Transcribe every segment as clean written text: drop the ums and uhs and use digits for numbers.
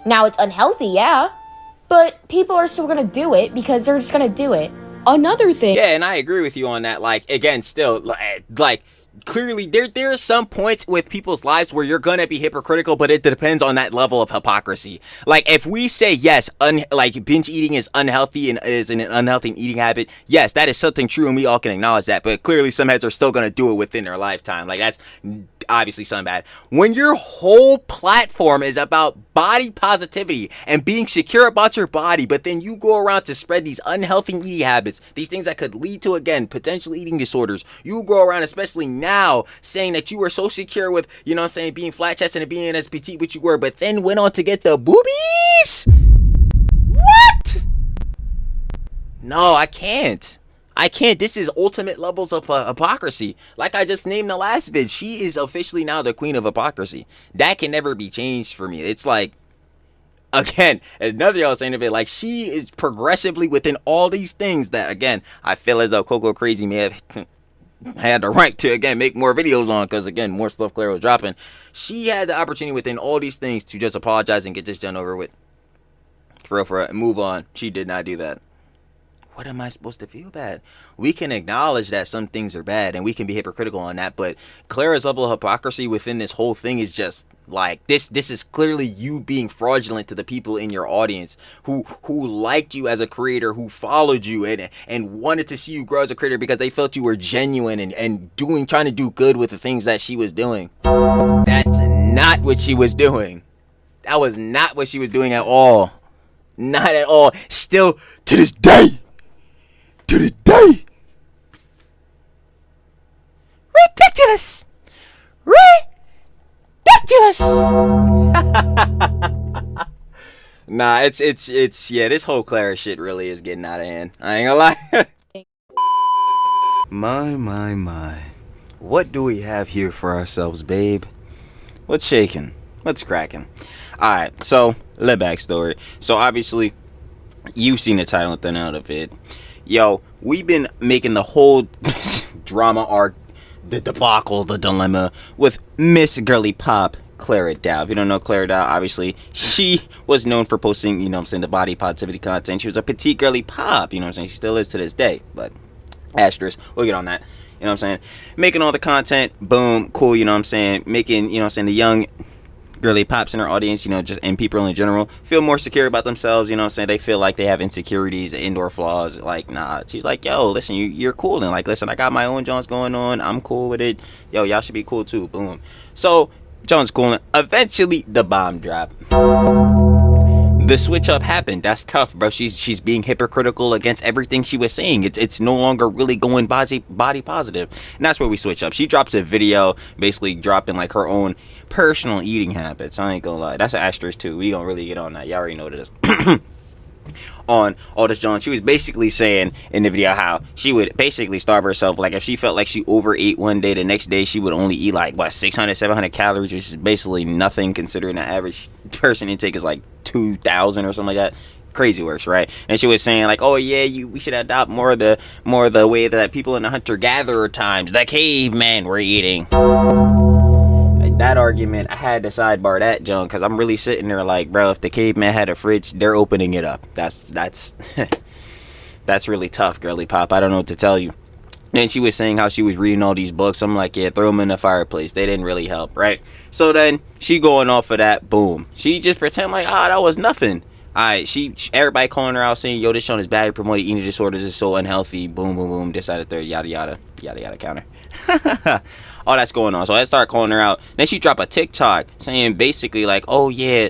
Now, it's unhealthy, yeah, but people are still gonna do it because they're just gonna do it. Another thing... Yeah, and I agree with you on that. Like, again, still, like, clearly there are some points with people's lives where you're gonna be hypocritical, but it depends on that level of hypocrisy. Like, if we say yes, like binge eating is unhealthy and is an unhealthy eating habit, yes, that is something true, and we all can acknowledge that. But clearly, some heads are still gonna do it within their lifetime. Like, that's obviously something bad. When your whole platform is about body positivity and being secure about your body, but then you go around to spread these unhealthy eating habits, these things that could lead to, again, potential eating disorders, you go around, especially now, saying that you were so secure with, you know what I'm saying, being flat chested and being as petite what you were, but then went on to get the boobies? What? No, I can't. This is ultimate levels of hypocrisy. Like I just named the last vid, she is officially now the queen of hypocrisy. That can never be changed for me. It's like, again, another y'all saying of it, like, she is progressively within all these things that, again, I feel as though CocoCrazy may have had the right to, again, make more videos on, because, again, more stuff Clara was dropping. She had the opportunity within all these things to just apologize and get this done over with. For real, move on. She did not do that. What am I supposed to feel bad? We can acknowledge that some things are bad and we can be hypocritical on that, but Clara's level of hypocrisy within this whole thing is just like, this is clearly you being fraudulent to the people in your audience who liked you as a creator, who followed you and wanted to see you grow as a creator because they felt you were genuine and trying to do good with the things that she was doing. That's not what she was doing. That was not what she was doing at all. Not at all. Still to this day. To this day. Ridiculous. Ridiculous. Nah, it's yeah, this whole Clara shit really is getting out of hand. I ain't gonna lie. My. What do we have here for ourselves, babe? What's shaking? What's cracking? Alright, so, little backstory. So, obviously, you've seen the title and the name of it. Yo, we've been making the whole drama arc, the debacle, the dilemma with Miss Girly Pop, Clara Dao. If you don't know Clara Dao, obviously, she was known for posting, you know what I'm saying, the body positivity content. She was a petite girly pop, you know what I'm saying? She still is to this day, but asterisk, we'll get on that. You know what I'm saying? Making all the content, boom, cool, you know what I'm saying? Making, you know what I'm saying, the young girly pops in her audience, you know, just and people in general feel more secure about themselves, you know what I'm saying? They feel like they have insecurities, indoor flaws. Like, nah, she's like, yo, listen, you're cool, and like, listen, I got my own Jones going on, I'm cool with it, yo, y'all should be cool too, boom. So Jones cool. Eventually the bomb dropped. The switch up happened. That's tough, bro. She's being hypocritical against everything she was saying. It's no longer really going body positive, and that's where we switch up. She drops a video basically dropping like her own personal eating habits. I ain't gonna lie, that's an asterisk too. We gonna really get on that. Y'all already know what it is. On all this John, she was basically saying in the video how she would basically starve herself. Like, if she felt like she overate one day, the next day she would only eat like, what, 600-700 calories, which is basically nothing considering the average person intake is like 2,000 or something like that. Crazy works, right? And she was saying like, oh yeah, we should adopt more of the way that people in the hunter-gatherer times, the caveman, were eating. That argument, I had to sidebar that, John, because I'm really sitting there like, bro, if the caveman had a fridge, they're opening it up. That's that's really tough, girly pop. I don't know what to tell you. Then she was saying how she was reading all these books. I'm like, yeah, throw them in the fireplace. They didn't really help, right? So then she going off of that, boom. She just pretend like, that was nothing. Alright, everybody calling her out saying, yo, this show is bad, promoting eating disorders, is so unhealthy, boom, boom, boom, this, that, the third, yada, yada, yada, yada, counter. All that's going on. So I started calling her out. Then she dropped a TikTok saying basically like, oh yeah,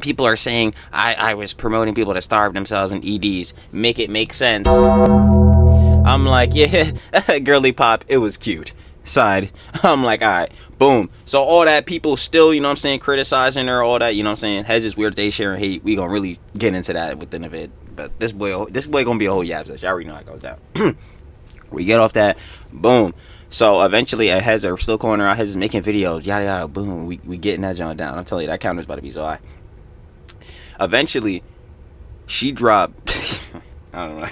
people are saying I was promoting people to starve themselves in EDs. Make it make sense. I'm like, yeah, girly pop, it was cute. Side. I'm like, alright, boom. So all that, people still, you know what I'm saying, criticizing her, all that, you know what I'm saying, heads is weird, they sharing hate. We gonna really get into that within the vid. But this boy gonna be a whole yap session. Y'all already know how it goes down. We get off that, boom. So eventually, Hez are still calling her out. Hez is making videos, yada yada, boom. We getting that John down. I'm telling you, that counter's about to be so high. Eventually, she dropped. I don't know.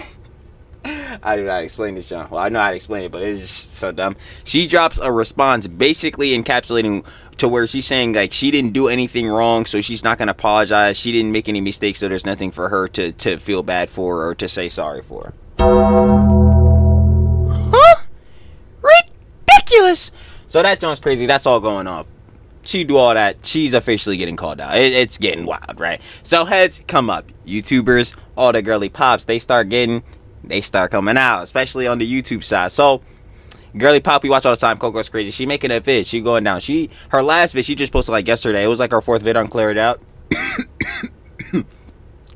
I do not explain this, John. Well, I know how to explain it, but it's just so dumb. She drops a response basically encapsulating to where she's saying like she didn't do anything wrong, so she's not gonna apologize. She didn't make any mistakes, so there's nothing for her to feel bad for or to say sorry for. Huh? Ridiculous. So that sounds crazy. That's all going on. She do all that. She's officially getting called out. It's getting wild, right? So heads come up. YouTubers, all the girly pops, they start coming out, especially on the YouTube side. So girly pop we watch all the time, Coco's Crazy. She making a vid. She going down. Her last vid she just posted like yesterday. It was like her 4th vid on Clara Dao.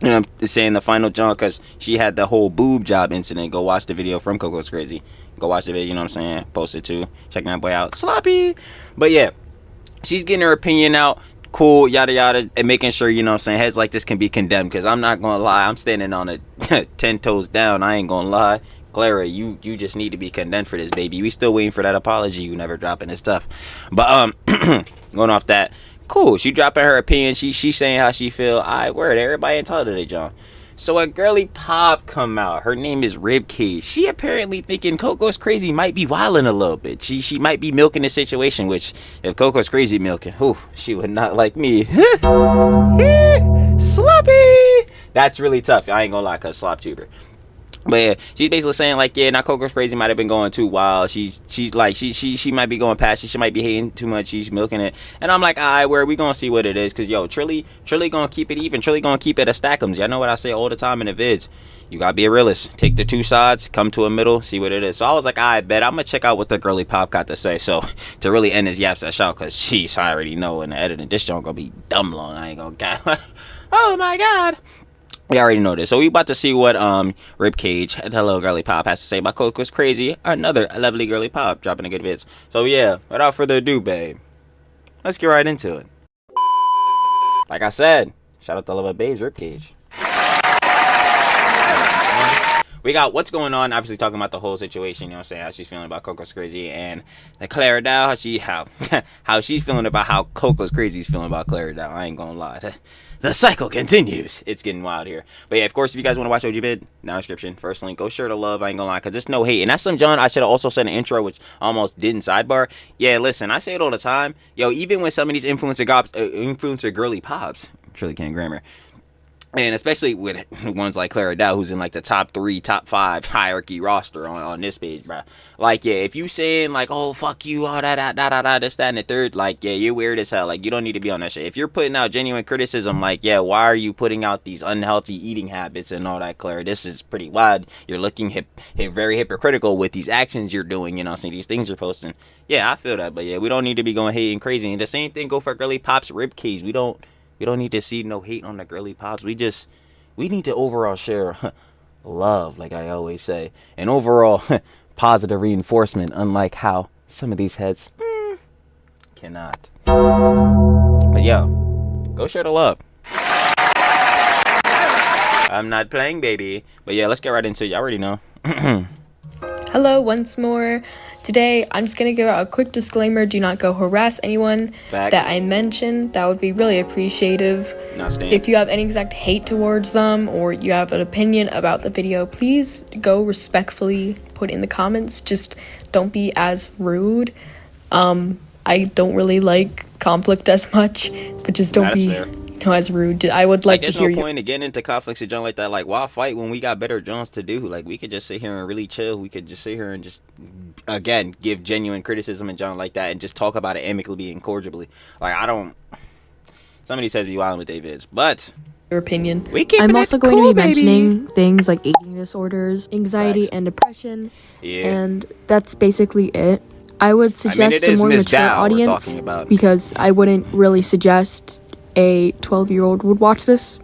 And I'm saying the final jump because she had the whole boob job incident. Go watch the video from Coco's Crazy. Go watch the video, you know what I'm saying? Post it too. Checking that boy out. Sloppy. But yeah, she's getting her opinion out. Cool, yada yada, and making sure, you know what I'm saying, heads like this can be condemned. Because I'm not gonna lie, I'm standing on it 10 toes down. I ain't gonna lie. Clara, you just need to be condemned for this, baby. We still waiting for that apology. You never dropping this stuff. But going off that, cool. She dropping her opinion. She saying how she feel. I word. Everybody entitled to their John. So a girly pop come out. Her name is Ribcage. She apparently thinking Coco's Crazy might be wilding a little bit. She might be milking the situation. Which if Coco's Crazy milking, she would not like me. Sloppy. That's really tough. I ain't gonna lie, cause slop tuber. But yeah, she's basically saying like, yeah, now Coco's Crazy might have been going too wild. She's like she might be going past it. She might be hating too much. She's milking it. And I'm like, alright, where we gonna see what it is? Cause yo, Trilly gonna keep it even. Trilly gonna keep it a stack'ems. Y'all know what I say all the time in the vids. You gotta be a realist. Take the two sides, come to a middle, see what it is. So I was like, I bet I'm gonna check out what the girly pop got to say. So to really end his yap session out, cause jeez, I already know in the editing this joint gonna be dumb long. I ain't gonna oh my god. We already know this. So we about to see what Ribcage, the little girly pop, has to say about Coco's Crazy. Another lovely girly pop dropping a good vids. So yeah, without further ado, babe, let's get right into it. Like I said, shout out to Love Babes, Ribcage. We got what's going on, obviously talking about the whole situation, you know what I'm saying, how she's feeling about Coco's Crazy, and the Clara Dao, how she's feeling about how Coco's Crazy's feeling about Clara Dao. I ain't gonna lie. The cycle continues. It's getting wild here. But yeah, of course, if you guys want to watch OG vid, down description, first link, go share the love. I ain't gonna lie, because it's no hate. And that's some John I should have also said an intro, which almost didn't sidebar. Yeah, listen, I say it all the time. Yo, even when some of these influencer girly pops, truly can't grammar, and especially with ones like Clara Dao, who's in like the top 3, top 5 hierarchy roster on this page, bro. Like, yeah, if you saying like, oh, fuck you, all that, this, that, and the third, like, yeah, you're weird as hell. Like, you don't need to be on that shit. If you're putting out genuine criticism, like, yeah, why are you putting out these unhealthy eating habits and all that, Clara? This is pretty wild. You're looking very hypocritical with these actions you're doing, you know, seeing these things you're posting. Yeah, I feel that, but yeah, we don't need to be going hating crazy. And the same thing go for girly pops Ribcage. We don't need to see no hate on the girly pops. We need to overall share love, like I always say, and overall positive reinforcement, unlike how some of these heads cannot. But yeah, go share the love. I'm not playing, baby. But yeah, let's get right into it. You already know. Hello once more. Today, I'm just going to give out a quick disclaimer. Do not go harass anyone Facts. that I mentioned. That would be really appreciative. If you have any exact hate towards them or you have an opinion about the video, please go respectfully put in the comments. Just don't be as rude. I don't really like conflict as much, but just don't be as rude. I would like to hear there's no point in getting into conflicts and junk like that. Like, why fight when we got better Jones to do? Like, we could just sit here and really chill. We could just sit here and just, again, give genuine criticism and junk like that and just talk about it amicably and cordially. Like, somebody says be wild with David's, but your opinion. I'm also going to be mentioning things like eating disorders, anxiety, and depression. Yeah. And that's basically it. I would suggest a more mature audience because I wouldn't really suggest a 12-year-old would watch this.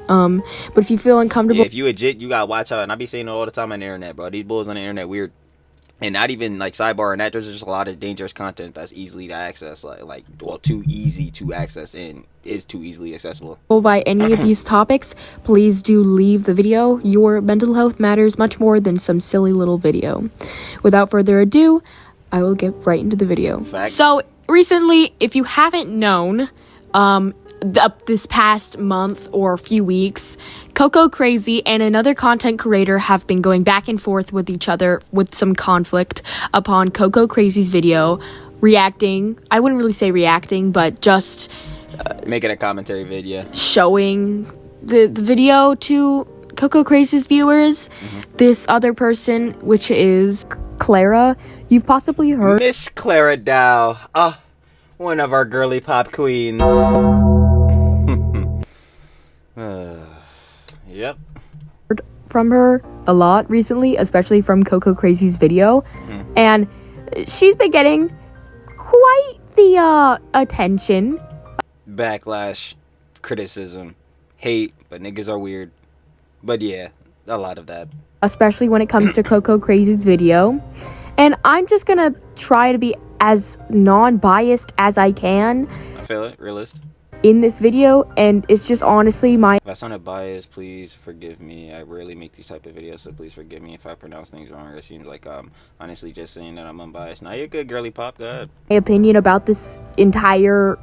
But if you feel uncomfortable, if you a jit, you gotta watch out. And I be saying it all the time on the internet, bro. These bulls on the internet weird, and not even like sidebar and that. There's just a lot of dangerous content that's easily to access, too easy to access and is too easily accessible. By any of these topics, please do leave the video. Your mental health matters much more than some silly little video. Without further ado, I will get right into the video. Fact. So recently, if you haven't known, this past month or a few weeks, Coco Crazy and another content creator have been going back and forth with each other with some conflict upon Coco Crazy's video reacting. I wouldn't really say reacting, but just making a commentary video, showing the video to CocoCrazy's viewers. This other person, which is Clara, you've possibly heard Miss Clara Dao, one of our girly pop queens. Yep. From her a lot recently, especially from CocoCrazy's video, and she's been getting quite the attention, backlash, criticism, hate, but niggas are weird. But yeah, a lot of that, especially when it comes to CocoCrazy's video. And I'm just gonna try to be as non-biased as I can. I feel it, realist. In this video, and it's just honestly my... If I sounded biased, please forgive me. I rarely make these type of videos, so please forgive me if I pronounce things wrong. It seems like I'm honestly just saying that I'm unbiased. Now you're good, girly pop. Go ahead. My opinion about this entire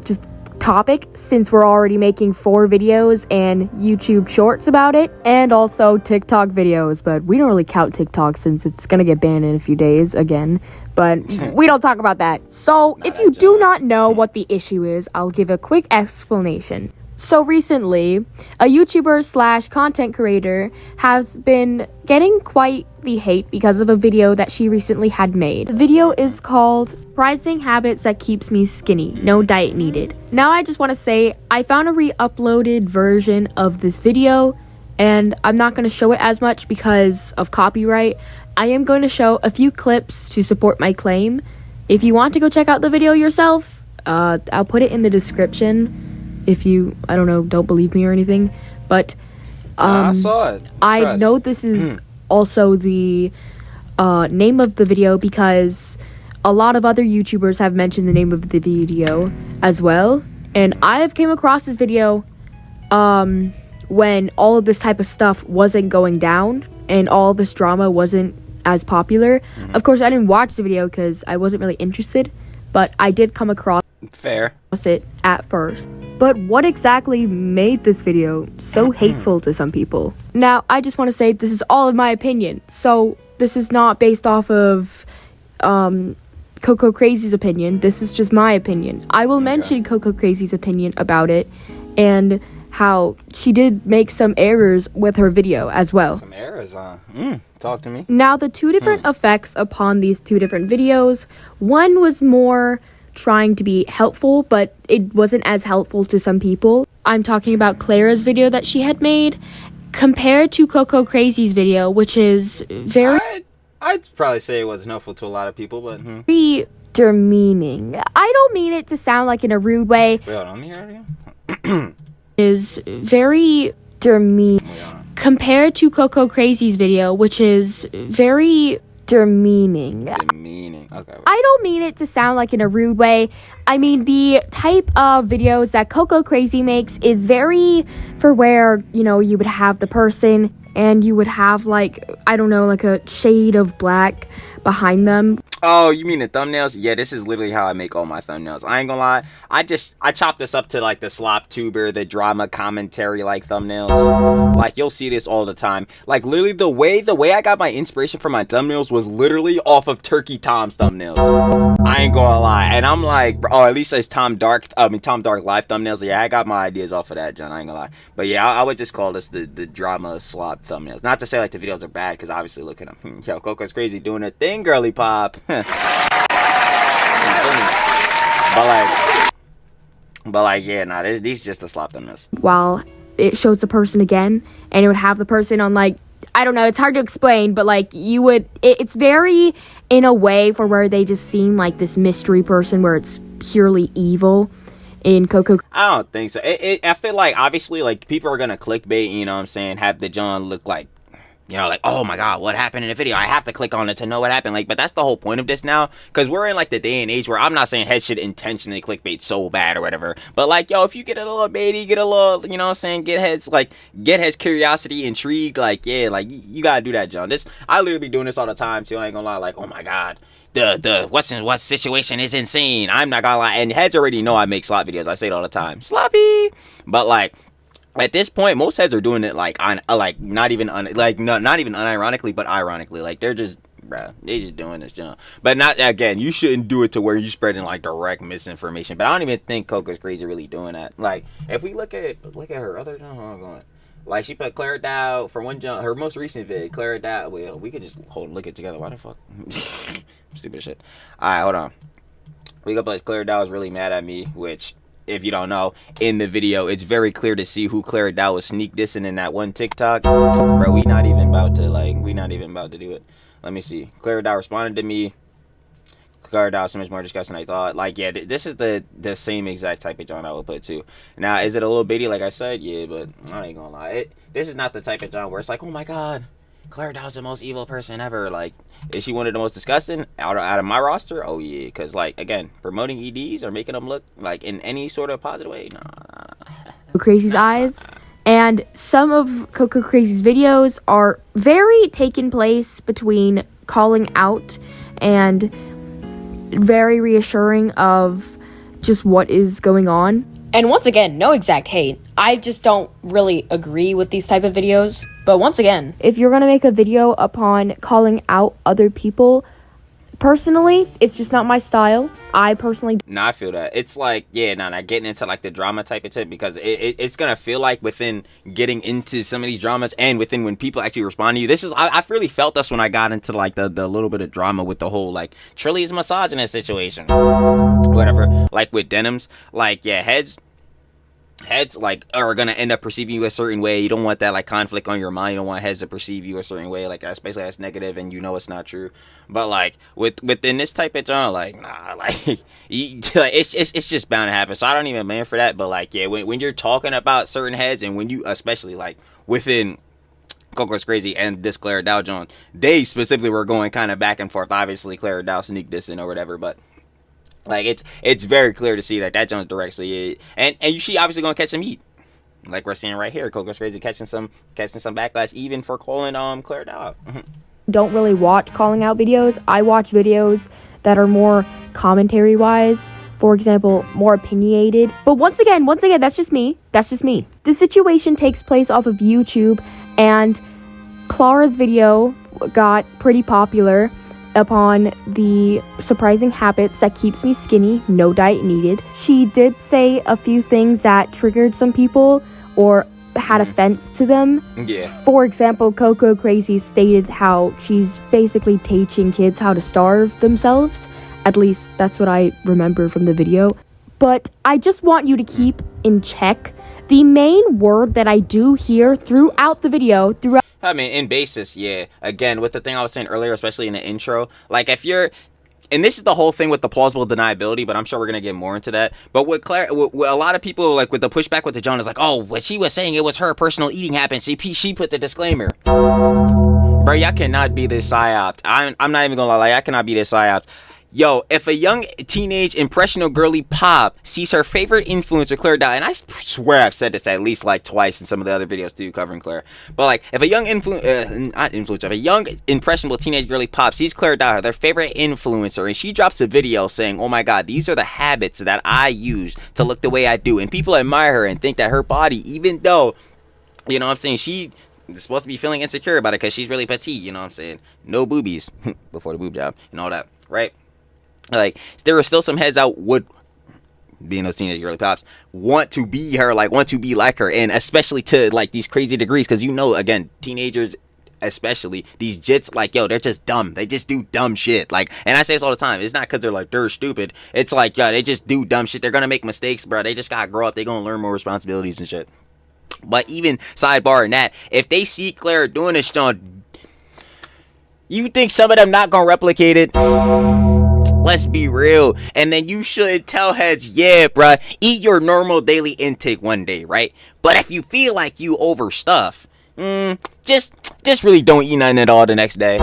just topic, since we're already making 4 videos and YouTube shorts about it, and also TikTok videos, but we don't really count TikTok since it's gonna get banned in a few days again, but we don't talk about that. So if you do not know what the issue is, I'll give a quick explanation. So recently, a YouTuber slash content creator has been getting quite the hate because of a video that she recently had made. The video is called Surprising Habits That Keeps Me Skinny, No Diet Needed. Now I just want to say, I found a re-uploaded version of this video, and I'm not going to show it as much because of copyright. I am going to show a few clips to support my claim. If you want to go check out the video yourself, I'll put it in the description. If you, I don't know, don't believe me or anything, but I saw it. I know this is also the name of the video because a lot of other YouTubers have mentioned the name of the video as well, and I have came across this video when all of this type of stuff wasn't going down and all this drama wasn't as popular. Of course, I didn't watch the video because I wasn't really interested, but I did come across it at first. But what exactly made this video so hateful to some people? Now, I just want to say this is all of my opinion. So, this is not based off of CocoCrazy's opinion. This is just my opinion. I will mention CocoCrazy's opinion about it and how she did make some errors with her video as well. Some errors, talk to me. Now, the two different effects upon these two different videos. One was more trying to be helpful, but it wasn't as helpful to some people. I'm talking about Clara's video that she had made compared to CocoCrazy's video, which is very... I'd probably say it wasn't helpful to a lot of people, but... very demeaning. I don't mean it to sound like in a rude way. Wait, hold on, let me hear it again. Is very demeaning compared to CocoCrazy's video, which is very... demeaning. Okay. I don't mean it to sound like in a rude way. I mean, the type of videos that CocoCrazy makes is very for where, you know, you would have the person and you would have, like, I don't know, like a shade of black behind them. Oh, you mean the thumbnails? Yeah, this is literally how I make all my thumbnails. I ain't gonna lie. I chop this up to like the slop tuber, the drama commentary like thumbnails. Like you'll see this all the time. Like literally the way I got my inspiration for my thumbnails was literally off of Turkey Tom's thumbnails. I ain't gonna lie. And I'm like, oh, at least it's Tom Dark live thumbnails. Yeah, I got my ideas off of that, John. I ain't gonna lie. But yeah, I would just call this the drama slop thumbnails. Not to say like the videos are bad, because obviously look at them. Yo, Coco's crazy doing a thing, girly pop. But like, yeah, nah, these just a slop thumbnails. While it shows the person again, and it would have the person on, like, I don't know, it's hard to explain, but like you would, it's very in a way for where they just seem like this mystery person where it's purely evil. In Coco, I don't think so. I feel like obviously like people are gonna clickbait, you know what I'm saying, have the John look like, you know, like, oh my god, what happened in the video? I have to click on it to know what happened. Like, but that's the whole point of this now, because we're in like the day and age where I'm not saying head should intentionally clickbait so bad or whatever, but like, yo, if you get a little baity, get a little, you know what I'm saying, get heads curiosity, intrigued, like, yeah, like you gotta do that, John. I literally be doing this all the time too. I ain't gonna lie, like, oh my god, the what situation is insane. I'm not gonna lie, and heads already know I make slop videos. I say it all the time, sloppy. But like at this point, most heads are doing it like on not even unironically, but ironically. Like they're just bro, they just doing this junk. But not, again, you shouldn't do it to where you spreading like direct misinformation. But I don't even think Coco's Crazy really doing that. Like, if we look at her other junk, like, she put Clara Dao for one jump, her most recent vid, Clara Dao. Well, we could just look it together. Why the fuck? Stupid shit. Alright, hold on. We got put Clara Dao is really mad at me, which, if you don't know, in the video, it's very clear to see who Clara Dao was sneak dissing in that one TikTok. Bro, we not even about to do it. Let me see. Clara Dao responded to me. Clara Dao so much more disgusting than I thought. Like, yeah, this is the same exact type of John I would put too. Now, is it a little bitty like I said? Yeah, but I ain't gonna lie. This is not the type of John where it's like, oh my god, Clara Dao's the most evil person ever. Like, is she one of the most disgusting out of my roster? Oh yeah, because, like, again, promoting EDs or making them look like in any sort of positive way, nah. Crazy's eyes. And some of CocoCrazy's videos are very taken place between calling out and very reassuring of just what is going on. And once again, no exact hate. I just don't really agree with these type of videos. But once again, if you're gonna make a video upon calling out other people, personally, it's just not my style. I personally... I feel that. It's like, yeah, getting into like the drama type of tip, because it's gonna feel like within getting into some of these dramas and within when people actually respond to you. This is, I've really felt this when I got into like the little bit of drama with the whole like Trilly's misogynist situation. Whatever. Like with denims. Like, yeah, heads like are gonna end up perceiving you a certain way. You don't want that like conflict on your mind. You don't want heads to perceive you a certain way, like especially that's negative and you know it's not true. But like within this type of genre, like nah, like it's just bound to happen. So I don't even man for that. But like, yeah, when you're talking about certain heads, and when you especially like within Coco's Crazy and this Clara Dao John, they specifically were going kind of back and forth. Obviously Clara Dao sneak dissing or whatever, but like, it's very clear to see that John's direct. So yeah, and she obviously gonna catch some heat, like we're seeing right here. Coco's Crazy catching some backlash even for calling Clara Dao. Don't really watch calling out videos. I watch videos that are more commentary wise. For example, more opinionated. But once again, that's just me. The situation takes place off of YouTube, and Clara's video got pretty popular upon the surprising habits that keeps me skinny, no diet needed. She did say a few things that triggered some people or had offense to them. Yeah. For example, CocoCrazy stated how she's basically teaching kids how to starve themselves. At least that's what I remember from the video. But I just want you to keep in check the main word that I do hear throughout the video, I mean, in basis, yeah. Again, with the thing I was saying earlier, especially in the intro, like if you're, and this is the whole thing with the plausible deniability, but I'm sure we're gonna get more into that. But with Claire, with a lot of people, like with the pushback with the John, is like, oh, what she was saying, it was her personal eating habits. She put the disclaimer. Bro, y'all cannot be this psyoped. I'm not even gonna lie, I cannot be this psyoped. Yo, if a young teenage impressionable girly pop sees her favorite influencer Clara Dao, and I swear I've said this at least like twice in some of the other videos too covering Clara, but like if a young if a young impressionable teenage girly pop sees Clara Dao, their favorite influencer, and she drops a video saying, oh my god, these are the habits that I use to look the way I do, and people admire her and think that her body, even though, you know what I'm saying, she is supposed to be feeling insecure about it because she's really petite, you know what I'm saying, no boobies before the boob job and all that, right? Like, there are still some heads out would, being those teenage girly pops, want to be her, like, want to be like her, and especially to, like, these crazy degrees, because, you know, again, teenagers, especially, these jits, like, yo, they're just dumb, they just do dumb shit, like, and I say this all the time, it's not because they're, like, they're stupid, it's like, yo, they just do dumb shit, they're gonna make mistakes, bro, they just gotta grow up, they gonna learn more responsibilities and shit. But even sidebar in that, if they see Claire doing this, John, you think some of them not gonna replicate it? Let's be real. And then you should tell heads, yeah, bruh, eat your normal daily intake one day, right? But if you feel like you overstuff, just really don't eat nothing at all the next day.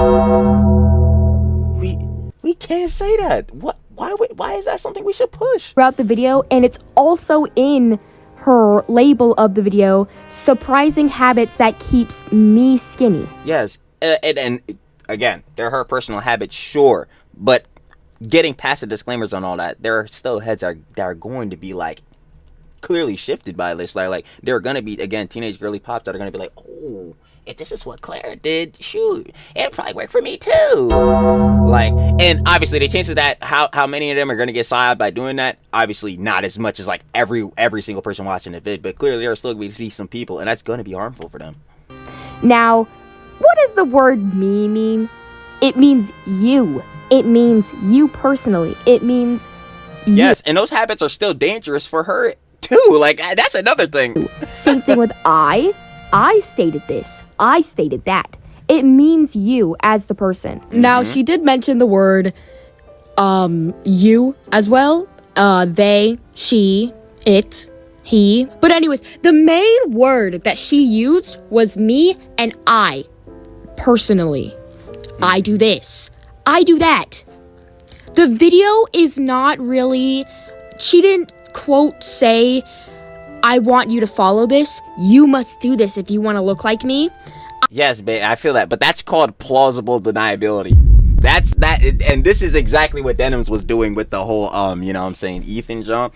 We can't say that. What? Why is that something we should push? Throughout the video, and it's also in her label of the video, surprising habits that keeps me skinny. Yes, and again, they're her personal habits, sure, but getting past the disclaimers on all that, there are still heads that are going to be like clearly shifted by this. Like there are gonna be, again, teenage girly pops that are gonna be like, oh, if this is what Clara did, shoot, it'd probably work for me too. Like, and obviously the chances that how many of them are gonna get psyoped by doing that, obviously not as much as like every single person watching the vid, but clearly there are still going to be some people, and that's gonna be harmful for them. Now, what does the word me mean? It means you. It means you personally. It means you. Yes, and those habits are still dangerous for her too. Like, that's another thing. Same thing with I. I stated this. I stated that. It means you as the person. Now, she did mention the word you as well. They, she, it, he. But anyways, the main word that she used was me and I. Personally. I do this. I do that. The video is not really... She didn't, quote, say, I want you to follow this. You must do this if you want to look like me. Yes, babe, I feel that. But that's called plausible deniability. That's that. And this is exactly what Denims was doing with the whole, you know what I'm saying, Ethan John.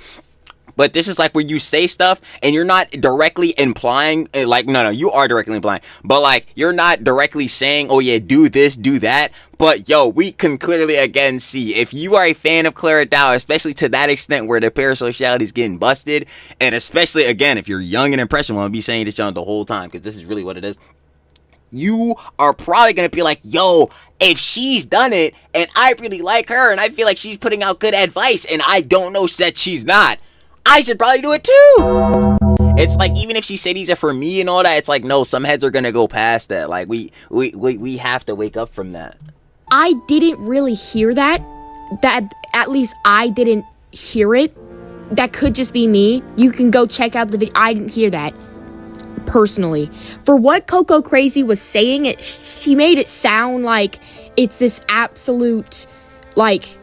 But this is like where you say stuff and you're not directly implying, like, no, you are directly implying. But, like, you're not directly saying, oh, yeah, do this, do that. But, yo, we can clearly, again, see if you are a fan of Clara Dao, especially to that extent where the parasociality is getting busted. And especially, again, if you're young and impressionable, I'll be saying this, John, the whole time, because this is really what it is. You are probably going to be like, yo, if she's done it and I really like her and I feel like she's putting out good advice and I don't know that she's not, I should probably do it too. It's like, even if she said these are for me and all that, it's like, no, some heads are gonna go past that. Like, we have to wake up from that. I didn't really hear that. That, at least I didn't hear it. That could just be me. You can go check out the video. I didn't hear that. Personally. For what CocoCrazy was saying, she made it sound like it's this absolute, like,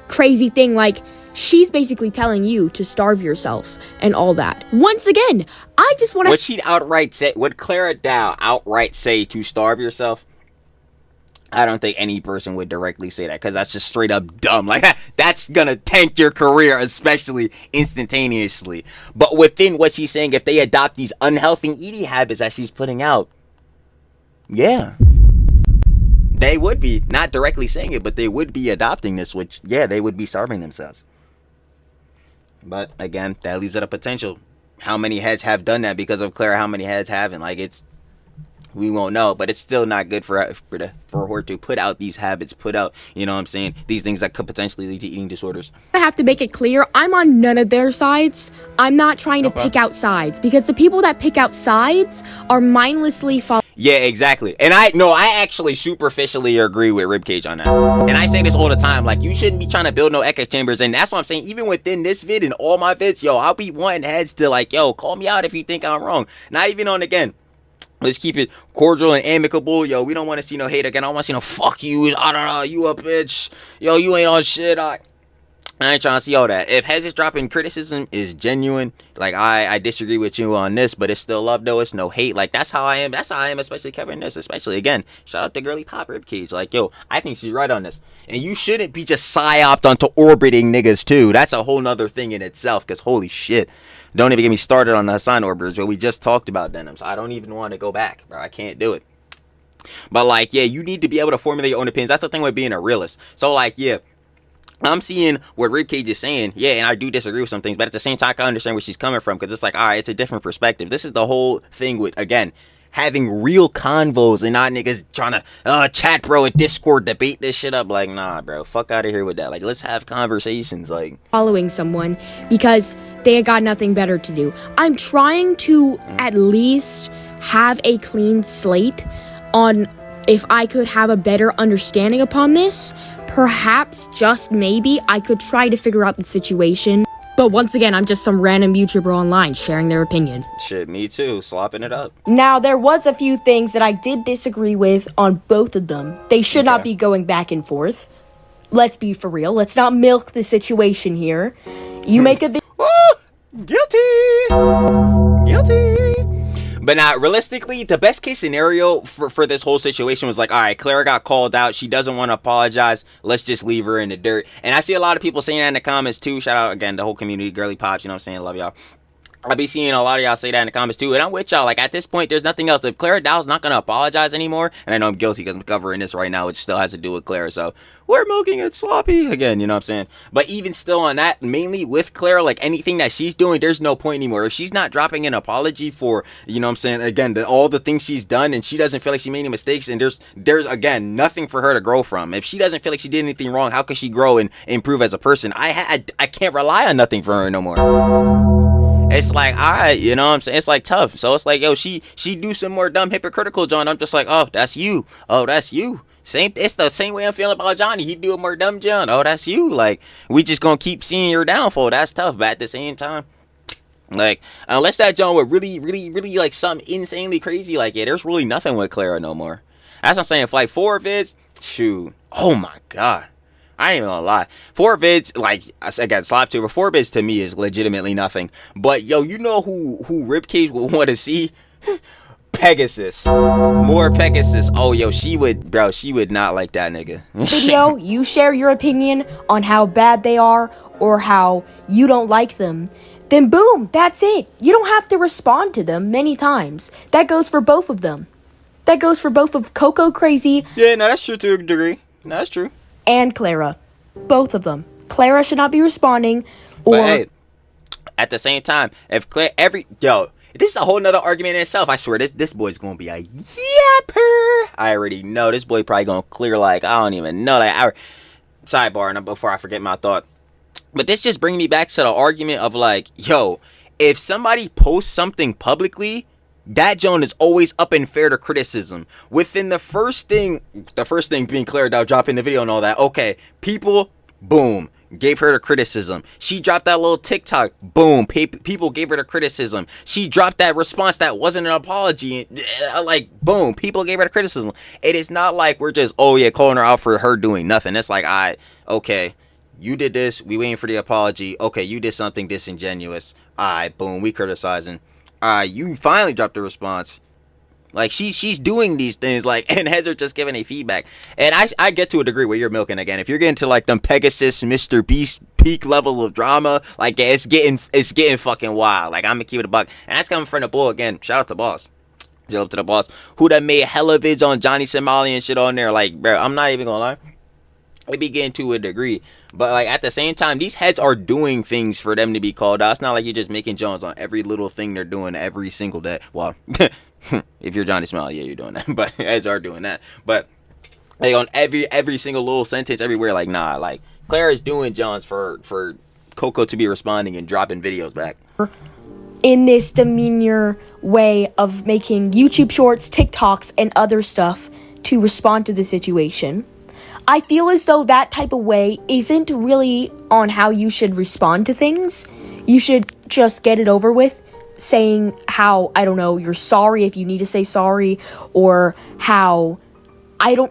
crazy thing. Like, she's basically telling you to starve yourself and all that. Once again, I just want to... Would Clara Dao outright say to starve yourself? I don't think any person would directly say that, because that's just straight up dumb. Like, that's gonna tank your career, especially instantaneously. But within what she's saying, if they adopt these unhealthy eating habits that she's putting out, yeah, they would be, not directly saying it, but they would be adopting this, which, yeah, they would be starving themselves. But again, that leaves it a potential. How many heads have done that because of Clara? How many heads haven't? Like, we won't know, but it's still not good for her to put out these habits, put out, you know what I'm saying, these things that could potentially lead to eating disorders. I have to make it clear, I'm on none of their sides. I'm not trying to pick out sides, because the people that pick out sides are mindlessly following. Yeah, exactly. And I actually superficially agree with Ribcage on that. And I say this all the time, like, you shouldn't be trying to build no echo chambers. And that's what I'm saying, even within this vid and all my vids, yo, I'll be wanting heads to, like, yo, call me out if you think I'm wrong. Not even on, again, let's keep it cordial and amicable. Yo, we don't want to see no hate again. I don't want to see no fuck you. I don't know. You a bitch. Yo, you ain't on shit. I ain't trying to see all that. If heads is dropping criticism is genuine, like, I disagree with you on this, but it's still love though. It's no hate. Like, that's how I am. That's how I am, especially covering this. Especially, again, shout out to Girly Pop Ribcage. Like, yo, I think she's right on this. And you shouldn't be just psyoped onto orbiting niggas too. That's a whole nother thing in itself, because holy shit. Don't even get me started on the Hassan orbiters, but we just talked about denim, so I don't even want to go back, bro. I can't do it. But, like, yeah, you need to be able to formulate your own opinions. That's the thing with being a realist. So, like, yeah, I'm seeing what Ribcage is saying, yeah, and I do disagree with some things, but at the same time, I understand where she's coming from, because it's like, all right, it's a different perspective. This is the whole thing with, again, having real convos and not niggas trying to chat, bro, and Discord debate this shit up. Like, nah, bro, fuck out of here with that. Like, let's have conversations. Like, following someone because they got nothing better to do. I'm trying to at least have a clean slate on if I could have a better understanding upon this. Perhaps, just maybe, I could try to figure out the situation. But once again, I'm just some random YouTuber online sharing their opinion. Shit, me too, slopping it up. Now, there was a few things that I did disagree with on both of them. They should not be going back and forth. Let's be for real. Let's not milk the situation here. You make a video. Guilty. But now, realistically, the best case scenario for this whole situation was like, all right, Clara got called out. She doesn't want to apologize. Let's just leave her in the dirt. And I see a lot of people saying that in the comments too. Shout out, again, the whole community, Girly Pops, you know what I'm saying? Love y'all. I'll be seeing a lot of y'all say that in the comments too, and I'm with y'all. Like, at this point, there's nothing else. If Clara Dow's not gonna apologize anymore, and I know I'm guilty because I'm covering this right now, which still has to do with Clara, so we're milking it sloppy again, you know what I'm saying? But even still on that, mainly with Clara, like, anything that she's doing, there's no point anymore. If she's not dropping an apology for, you know what I'm saying, again, all the things she's done, and she doesn't feel like she made any mistakes, and there's again, nothing for her to grow from. If she doesn't feel like she did anything wrong, how can she grow and improve as a person? I can't rely on nothing for her no more. It's like, alright, you know what I'm saying? It's like tough. So it's like, yo, she do some more dumb hypocritical John. I'm just like, oh, that's you. Oh, that's you. It's the same way I'm feeling about Johnny. He do a more dumb John. Oh, that's you. Like, we just gonna keep seeing your downfall. That's tough. But at the same time, like, unless that John would really, really, really like something insanely crazy, like, yeah, there's really nothing with Clara no more. That's what I'm saying. For like 4 vids, shoot. Oh my god. I ain't even gonna lie. 4 vids, like, again, slap to 4 vids to me is legitimately nothing. But, yo, you know who Ribcage would want to see? Pegasus. More Pegasus. Oh, yo, she would not like that nigga. Video, you share your opinion on how bad they are or how you don't like them. Then boom, that's it. You don't have to respond to them many times. That goes for both of them. That goes for both of CocoCrazy. Yeah, no, that's true to a degree. No, that's true. And Clara. Both of them. Clara should not be responding. Or but hey, at the same time, if Clara this is a whole nother argument in itself. I swear this boy's gonna be a yapper. I already know this boy probably gonna clear like I don't even know that. Sidebar, and before I forget my thought. But this just brings me back to the argument of like, yo, if somebody posts something publicly, that Joan is always up and fair to criticism. Within the first thing being Clara Dao dropping the video and all that, okay, people, boom, gave her the criticism. She dropped that little TikTok, boom, people gave her the criticism. She dropped that response that wasn't an apology, like, boom, people gave her the criticism. It is not like we're just, oh yeah, calling her out for her doing nothing. It's like, okay, you did this, we waiting for the apology. Okay, you did something disingenuous. Boom, we criticizing. You finally dropped a response. Like, she's doing these things, like, and heads are just giving a feedback. And I get to a degree where you're milking again. If you're getting to like them Pegasus, Mr. Beast peak level of drama, like, it's getting fucking wild. Like, I'm gonna keep it a buck. And that's coming from the bull again. Shout out to the boss. Shout out to the boss who done made hella vids on Johnny Somali and shit on there. Like, bro, I'm not even gonna lie. It be getting to a degree, but like at the same time, these heads are doing things for them to be called out. It's not like you're just making Jones on every little thing they're doing every single day. Well, if you're Johnny Smiley, yeah, you're doing that, but heads are doing that. But like on every single little sentence everywhere, like, nah, like Claire is doing Jones for Coco to be responding and dropping videos back. In this demeanor way of making YouTube shorts, TikToks, and other stuff to respond to the situation. I feel as though that type of way isn't really on how you should respond to things. You should just get it over with, saying how, I don't know, you're sorry if you need to say sorry, or how,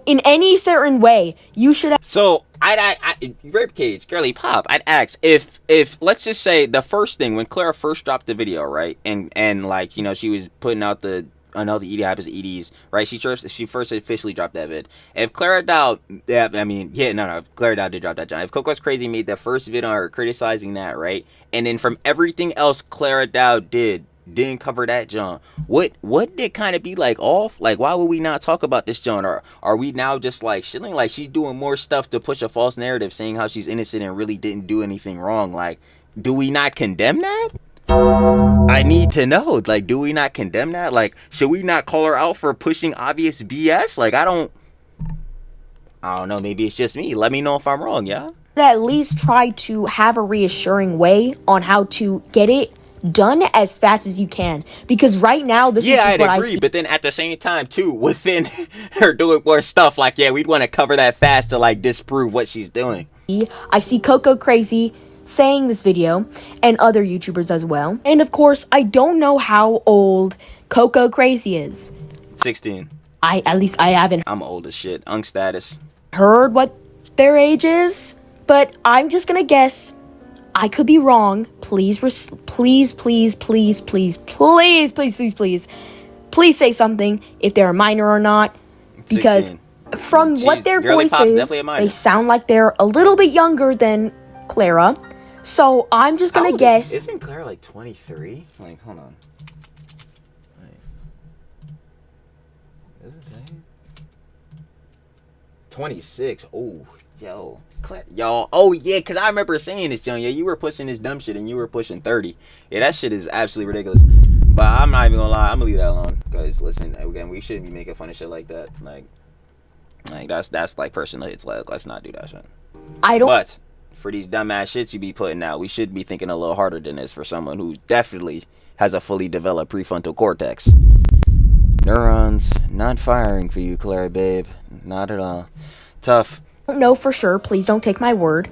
in any certain way, you should have. So, Ribcage, Girly Pop, I'd ask, if let's just say the first thing, when Clara first dropped the video, right, and like, you know, she was putting out the, I know the ED happens to EDs, right? She first officially dropped that vid. If Clara Dao, Clara Dao did drop that, John. If CocoCrazy's made the first vid on her criticizing that, right? And then from everything else Clara Dao didn't cover that, John. What did kind of be like off? Like, why would we not talk about this, John? Or are we now just like shilling? Like, she's doing more stuff to push a false narrative, saying how she's innocent and really didn't do anything wrong. Like, do we not condemn that? I need to know, like, do we not condemn that? Like, should we not call her out for pushing obvious BS? Like, I don't know, maybe it's just me. Let me know if I'm wrong, yeah? At least try to have a reassuring way on how to get it done as fast as you can. Because right now, this is just what I see. But then at the same time, too, within her doing more stuff, like, yeah, we'd want to cover that fast to, like, disprove what she's doing. I see CocoCrazy saying this video, and other YouTubers as well. And of course, I don't know how old CocoCrazy is. 16. I haven't. I'm old as shit. Unk status. Heard what their age is, but I'm just gonna guess. I could be wrong. Please say something if they're a minor or not, because 16. from what their voices, they sound like they're a little bit younger than Clara. So I'm just gonna guess. Isn't Clara like 23? Like, hold on. Does it say? 26. Oh, yo. Yo, oh yeah, because I remember saying this, John. Yeah, you were pushing this dumb shit and you were pushing 30. Yeah, that shit is absolutely ridiculous. But I'm not even gonna lie, I'm gonna leave that alone. Because listen, again, we shouldn't be making fun of shit like that. Like that's like personal hits. Like, let's not do that shit. But for these dumbass shits you be putting out, we should be thinking a little harder than this for someone who definitely has a fully developed prefrontal cortex. Neurons not firing for you, Clara, babe. Not at all. Tough. I don't know for sure. Please don't take my word.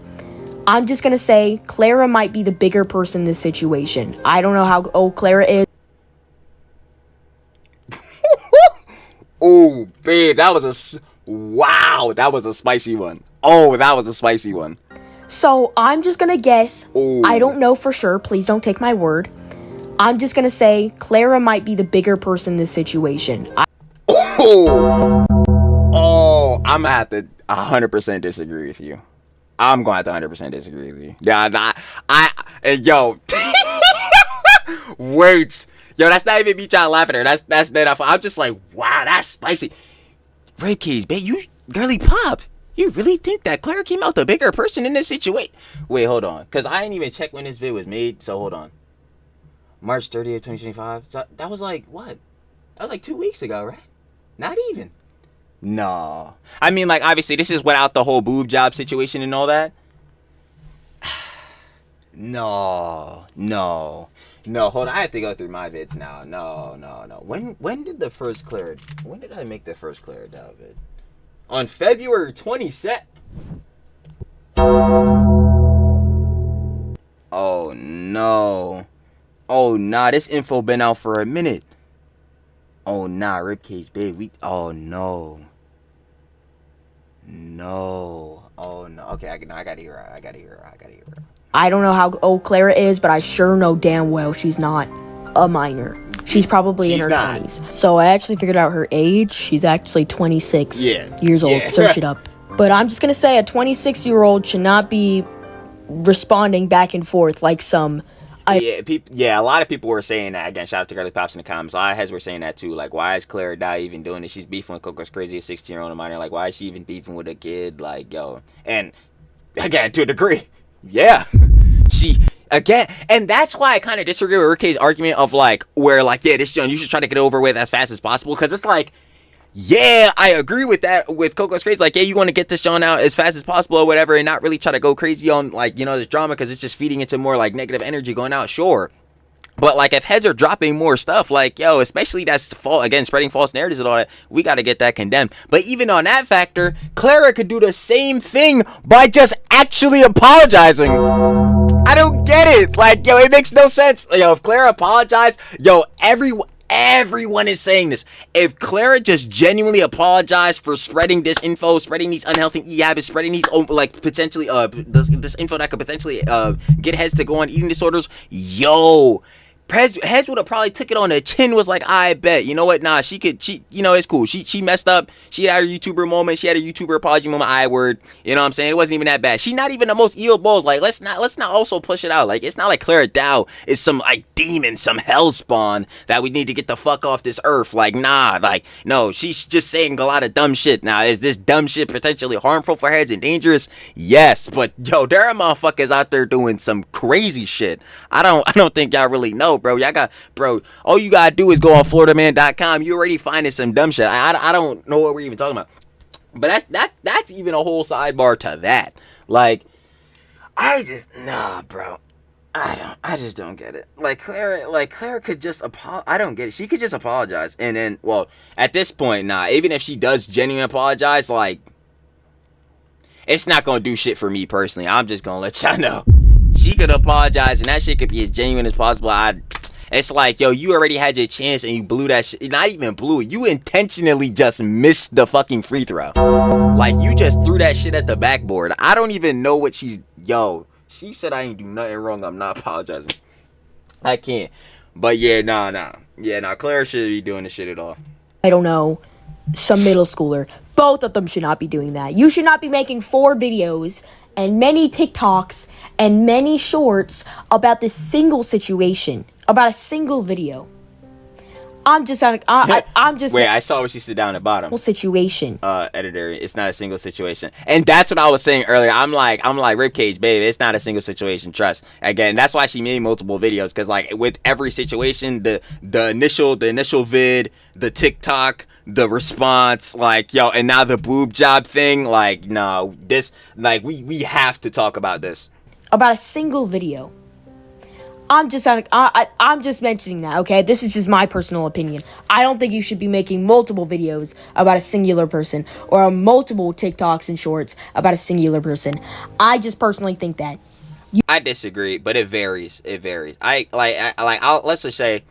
I'm just gonna say Clara might be the bigger person in this situation. I don't know how old Clara is. Oh, babe, that was a spicy one. Oh, that was a spicy one. So I'm just gonna guess. Ooh. I don't know for sure. Please don't take my word. I'm just gonna say Clara might be the bigger person in this situation. I'm gonna have to 100% disagree with you. I'm gonna have to 100% disagree with you. Yeah, yo, wait, yo, that's not even me trying to laugh at her. That's that. I'm just like, wow, that's spicy. Red Keys, babe, you girly pop. You really think that Clara came out the bigger person in this situation? Wait, hold on, cause I didn't even check when this vid was made. So hold on. March 30th, 2025. So that was like what? That was like 2 weeks ago, right? Not even. No. I mean, like, obviously, this is without the whole boob job situation and all that. No. Hold on. I have to go through my vids now. No. When did the first Clara... When did I make the first Clara Dao vid? On February 27th. Oh, no. Oh, nah. This info been out for a minute. Oh, nah. Ribcage, babe. Oh, no. Oh, no. Okay, I gotta hear her. I don't know how old Clara is, but I sure know damn well she's not a minor. She's probably in her 20s. So I actually figured out her age. She's actually 26 years old. Search it up. But I'm just gonna say a 26-year-old should not be responding back and forth like some... a lot of people were saying that. Again, shout out to Girly Pops in the comments. A lot of heads were saying that too. Like, why is Clara Dao even doing this? She's beefing with CocoCrazy's, a 16-year-old minor. Like, why is she even beefing with a kid? Like, yo. And, again, to a degree, yeah. And that's why I kind of disagree with Ricky's argument of, like, where, like, yeah, this John, you should try to get it over with as fast as possible. Because it's like, yeah, I agree with that with CocoCrazy's. Like, yeah, you want to get this John out as fast as possible or whatever and not really try to go crazy on, like, you know, this drama because it's just feeding into more, like, negative energy going out, sure. But, like, if heads are dropping more stuff, like, yo, especially that's again, spreading false narratives and all that, we got to get that condemned. But even on that factor, Clara could do the same thing by just actually apologizing. I don't get it. Like, yo, it makes no sense. Yo, if Clara apologized, yo, everyone is saying this. If Clara just genuinely apologized for spreading this info, spreading these unhealthy eating habits, spreading these like potentially this info that could potentially get heads to go on eating disorders, yo, Heads would have probably took it on the chin, was like, I bet, you know what, nah, she you know, it's cool, she messed up, she had her YouTuber moment, she had a YouTuber apology moment, word, you know what I'm saying, it wasn't even that bad, she not even the most evil balls, like, let's not also push it out, like, it's not like Clara Dao is some, like, demon, some hell spawn, that we need to get the fuck off this earth, like, nah, like, no, she's just saying a lot of dumb shit. Now, is this dumb shit potentially harmful for heads and dangerous? Yes, but, yo, there are motherfuckers out there doing some crazy shit. I don't think y'all really know, bro. All you gotta do is go on floridaman.com. You already finding some dumb shit. I don't know what we're even talking about. But that's even a whole sidebar to that. Like, I just don't get it. Like Clara could just I don't get it. She could just apologize. And then, well, at this point, nah, even if she does genuinely apologize, like, it's not gonna do shit for me personally. I'm just gonna let y'all know. She could apologize and that shit could be as genuine as possible. It's like, yo, you already had your chance and you blew that shit. Not even blew it. You intentionally just missed the fucking free throw. Like, you just threw that shit at the backboard. I don't even know what she said I ain't do nothing wrong. I'm not apologizing. I can't. But yeah, nah. Yeah, nah, Clara shouldn't be doing this shit at all. I don't know. Some middle schooler. Both of them should not be doing that. You should not be making 4 videos and many TikToks and many shorts about this single situation, about a single video. I'm just Wait, I saw where she sit down at the bottom. Situation. Editor, it's not a single situation. And that's what I was saying earlier. I'm like, ribcage, baby, it's not a single situation, trust. Again, that's why she made multiple videos, because like with every situation, the initial vid, the TikTok, the response, like, yo, and now the boob job thing, like, no, this, like, we have to talk about this. About a single video. I'm just mentioning that, okay? This is just my personal opinion. I don't think you should be making multiple videos about a singular person or multiple TikToks and shorts about a singular person. I just personally think that. I disagree, but it varies. It varies. Let's just say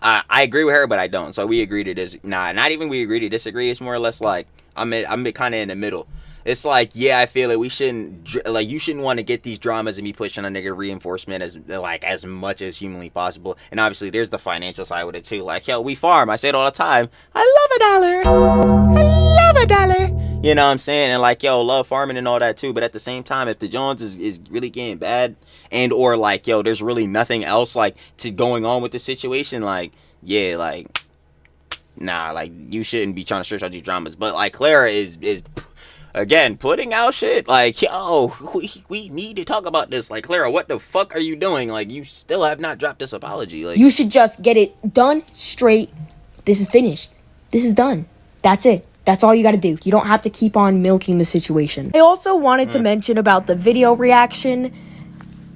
I agree with her, but I don't. So we agree to this. Nah, not even we agree to disagree. It's more or less like I'm kind of in the middle. It's like, yeah, I feel it. We shouldn't, like, you shouldn't want to get these dramas and be pushing on negative reinforcement as much as humanly possible. And obviously, there's the financial side with it too. Like, yo, we farm. I say it all the time. I love a dollar. You know what I'm saying? And like, yo, love farming and all that too. But at the same time, if the Jones is really getting bad, and or like, yo, there's really nothing else like to going on with the situation, like, yeah, like, nah, like, you shouldn't be trying to stretch out these dramas. But like, Clara is again, putting out shit like, yo, we need to talk about this. Like, Clara, what the fuck are you doing? Like, you still have not dropped this apology. Like, you should just get it done straight. This is finished. This is done. That's it. That's all you got to do. You don't have to keep on milking the situation. I also wanted to mention about the video reaction.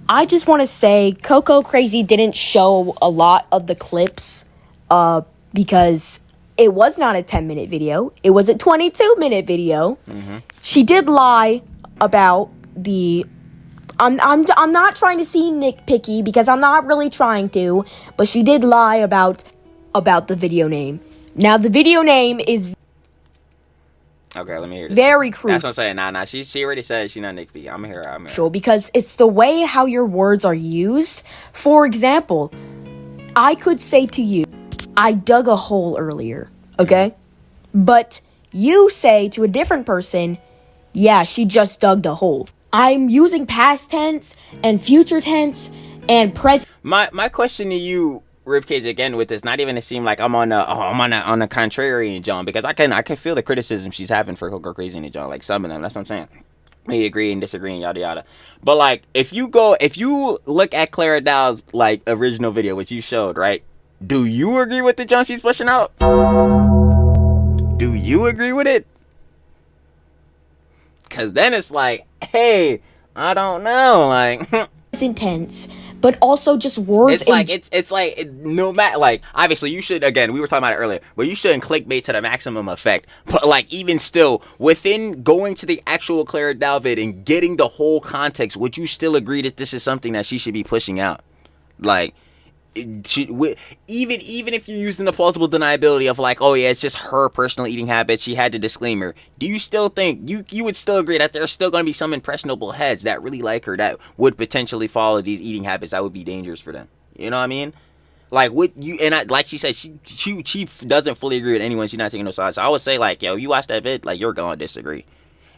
I just want to say CocoCrazy didn't show a lot of the clips because it was not a 10-minute video. It was a 22-minute video. Mm-hmm. She did lie about the... I'm not trying to seem nitpicky because I'm not really trying to, but she did lie about the video name. Now, the video name is... Okay, let me hear this. Very crude. That's what I'm saying. Nah. She already said she's not nitpicky. I'm here. Sure, because it's the way how your words are used. For example, I could say to you, I dug a hole earlier, okay? But you say to a different person, yeah, she just dug a hole. I'm using past tense and future tense and present. My question to you, Ribcage, again with this, not even to seem like I'm on a contrarian John, because I can feel the criticism she's having for CocoCrazy and John, like some of them. That's what I'm saying. We agree and disagree and yada yada. But like, if you look at Clara Dao's like original video, which you showed, right? Do you agree with the John she's pushing out? Do you agree with it? Cause then it's like, hey, I don't know, like it's intense, but also just words. It's like no matter, like, obviously you should, again, we were talking about it earlier, but you shouldn't clickbait to the maximum effect. But like, even still, within going to the actual Clara Dao vid and getting the whole context, would you still agree that this is something that she should be pushing out? Like, even if you're using the plausible deniability of like, oh yeah, it's just her personal eating habits, she had the disclaimer, do you still think you would still agree that there's still going to be some impressionable heads that really like her that would potentially follow these eating habits that would be dangerous for them? You know what I mean? Like, like she said, she doesn't fully agree with anyone. She's not taking no sides. So I would say, like, yo, you watch that vid, like, you're gonna disagree.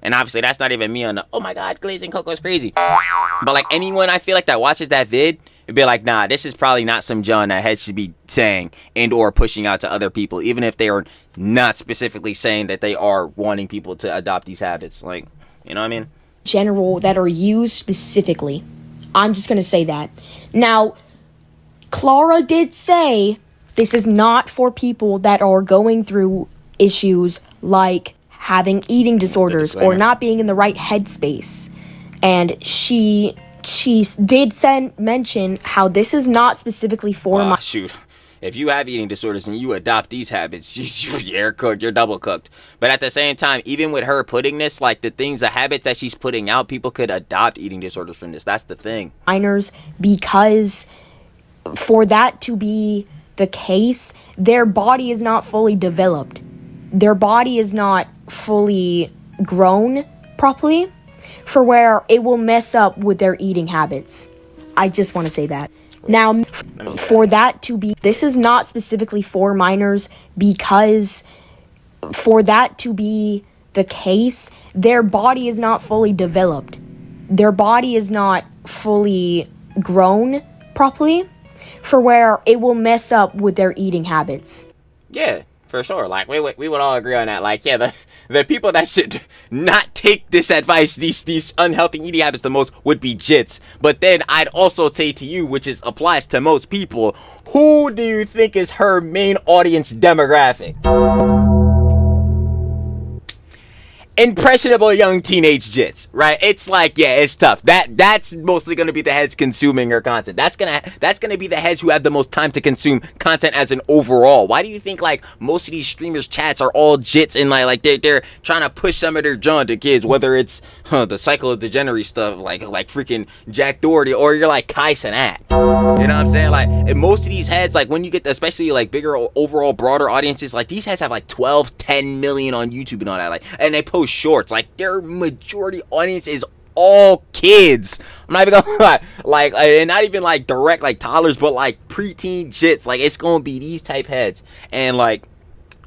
And obviously that's not even me on the, oh my god, Glazing Coco's crazy. But like, anyone I feel like that watches that vid, it'd be like, nah, this is probably not some John that heads should be saying and or pushing out to other people, even if they are not specifically saying that they are wanting people to adopt these habits. Like, you know what I mean? General that are used specifically. I'm just gonna say that. Now, Clara did say this is not for people that are going through issues like having eating disorders or not being in the right headspace. And she did mention how this is not specifically for shoot. If you have eating disorders and you adopt these habits, you're cooked, you're double cooked. But at the same time, even with her putting this, like the habits that she's putting out, people could adopt eating disorders from this. That's the thing. Minors, because for that to be the case, their body is not fully developed. Their body is not fully grown properly for where it will mess up with their eating habits. I just want to say that. Now, for that to be, this is not specifically for minors, because for that to be the case, their body is not fully developed. Their body is not fully grown properly for where it will mess up with their eating habits. Yeah, for sure. Like, we would all agree on that. Like, yeah, the people that should not take this advice, these unhealthy eating habits the most, would be jits. But then I'd also say to you, which applies to most people, who do you think is her main audience demographic? Impressionable young teenage jits, right? It's like, yeah, it's tough. That's mostly gonna be the heads consuming her content. That's gonna be the heads who have the most time to consume content as an overall. Why do you think like most of these streamers' chats are all jits and like they're trying to push some of their junk to kids, whether it's the cycle of degenerate stuff like freaking Jack Doherty, or you're like Kai Cenat. You know what I'm saying? Like, and most of these heads, like when you get especially like bigger overall broader audiences, like these heads have like 12, 10 million on YouTube and all that, like, and they post shorts. Like, their majority audience is all kids. I'm not even gonna lie. Like, and not even like direct like toddlers, but like preteen jits. Like, it's gonna be these type heads, and like,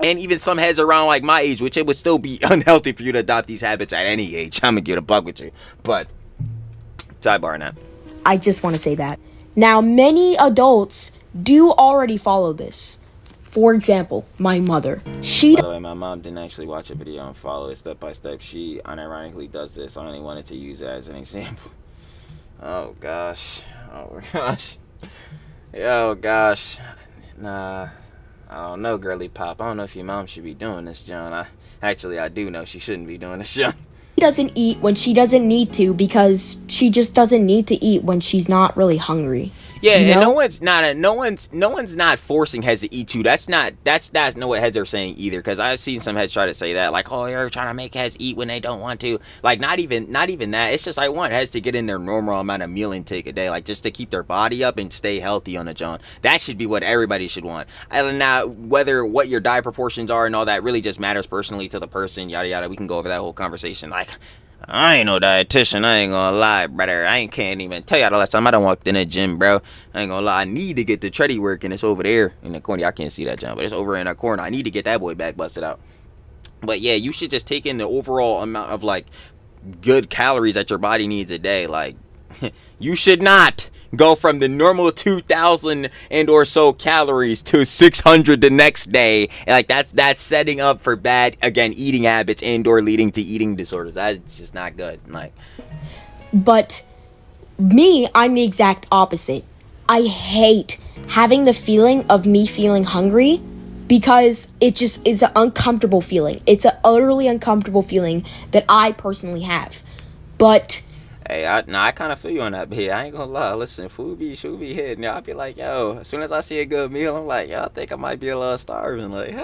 and even some heads around like my age, which it would still be unhealthy for you to adopt these habits at any age. I'm gonna get a bug with you, but sidebar now. I just want to say that. Now, many adults do already follow this. For example, my mother. By the way, my mom didn't actually watch a video and follow it step by step. She unironically does this. I only wanted to use it as an example. Oh gosh. Oh gosh. Oh gosh. Nah. I don't know, girly pop. I don't know if your mom should be doing this, John. I do know she shouldn't be doing this, John. She doesn't eat when she doesn't need to because she just doesn't need to eat when she's not really hungry. Yeah, you know? And no one's not forcing heads to eat too. That's not what heads are saying either. Because I've seen some heads try to say that, like, oh, you're trying to make heads eat when they don't want to. Like, not even that. It's just I want heads to get in their normal amount of meal intake a day, like just to keep their body up and stay healthy on the John. That should be what everybody should want. And now whether what your diet proportions are and all that really just matters personally to the person, yada yada. We can go over that whole conversation. Like, I ain't no dietitian, I ain't gonna lie, brother. I can't even tell y'all the last time I done walked in a gym, bro. I ain't gonna lie, I need to get the tready working. It's over there in the corner. I can't see that, John, but it's over in that corner. I need to get that boy back busted out. But yeah, you should just take in the overall amount of like good calories that your body needs a day. Like, you should not go from the normal 2,000 and or so calories to 600 the next day. And like that's setting up for bad, again, eating habits and or leading to eating disorders. That's just not good. Like, but me, I'm the exact opposite. I hate having the feeling of me feeling hungry because it's an uncomfortable feeling. It's an utterly uncomfortable feeling that I personally have. But hey, I kind of feel you on that, but I ain't gonna lie. Listen, food be hitting. I'll be like, yo, as soon as I see a good meal, I'm like, yo, I think I might be a little starving. Like,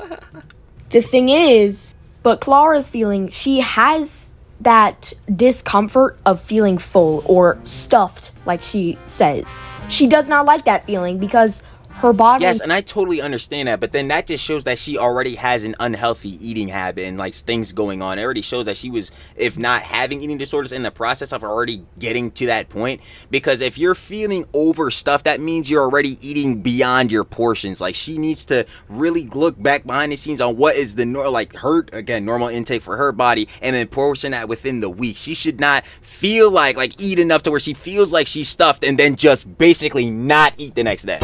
the thing is, but Clara's feeling, she has that discomfort of feeling full or stuffed, like she says. She does not like that feeling because her body... Yes, and I totally understand that, but then that just shows that she already has an unhealthy eating habit and like things going on. It already shows that she was, if not having eating disorders, in the process of already getting to that point. Because if you're feeling overstuffed, that means you're already eating beyond your portions. Like, she needs to really look back behind the scenes on what is the normal intake for her body, and then portion that within the week. She should not feel like eat enough to where she feels like she's stuffed and then just basically not eat the next day.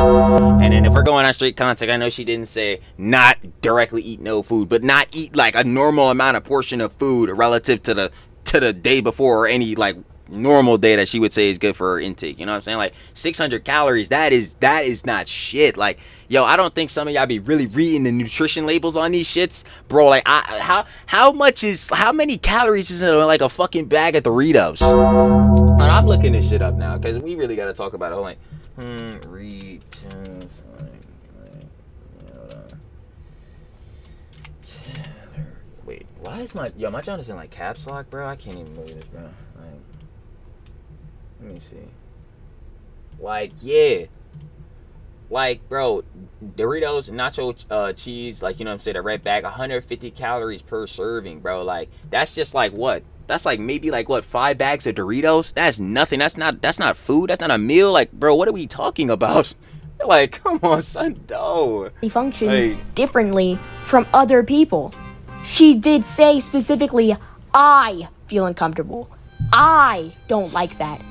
And then if we're going on straight contact, I know she didn't say not directly eat no food, but not eat like a normal amount of portion of food relative to the day before, or any like normal day that she would say is good for her intake. You know what I'm saying? Like 600 calories, that is not shit. Like, yo, I don't think some of y'all be really reading the nutrition labels on these shits, bro. Like, how many calories is in like a fucking bag of Doritos? And I'm looking this shit up now because we really got to talk about it. Hold on. Read. Wait, why is my John is in like caps lock, bro? I can't even believe this, bro. Like, let me see. Like, yeah. Like, bro, Doritos, nacho cheese, like, you know what I'm saying, the red bag, 150 calories per serving, bro. Like, that's just like what? That's like maybe like what, 5 bags of Doritos? That's nothing. That's not food. That's not a meal. Like, bro, what are we talking about? Like, come on, son. No. He functions differently from other people. she did say specifically, I feel uncomfortable. I don't like that.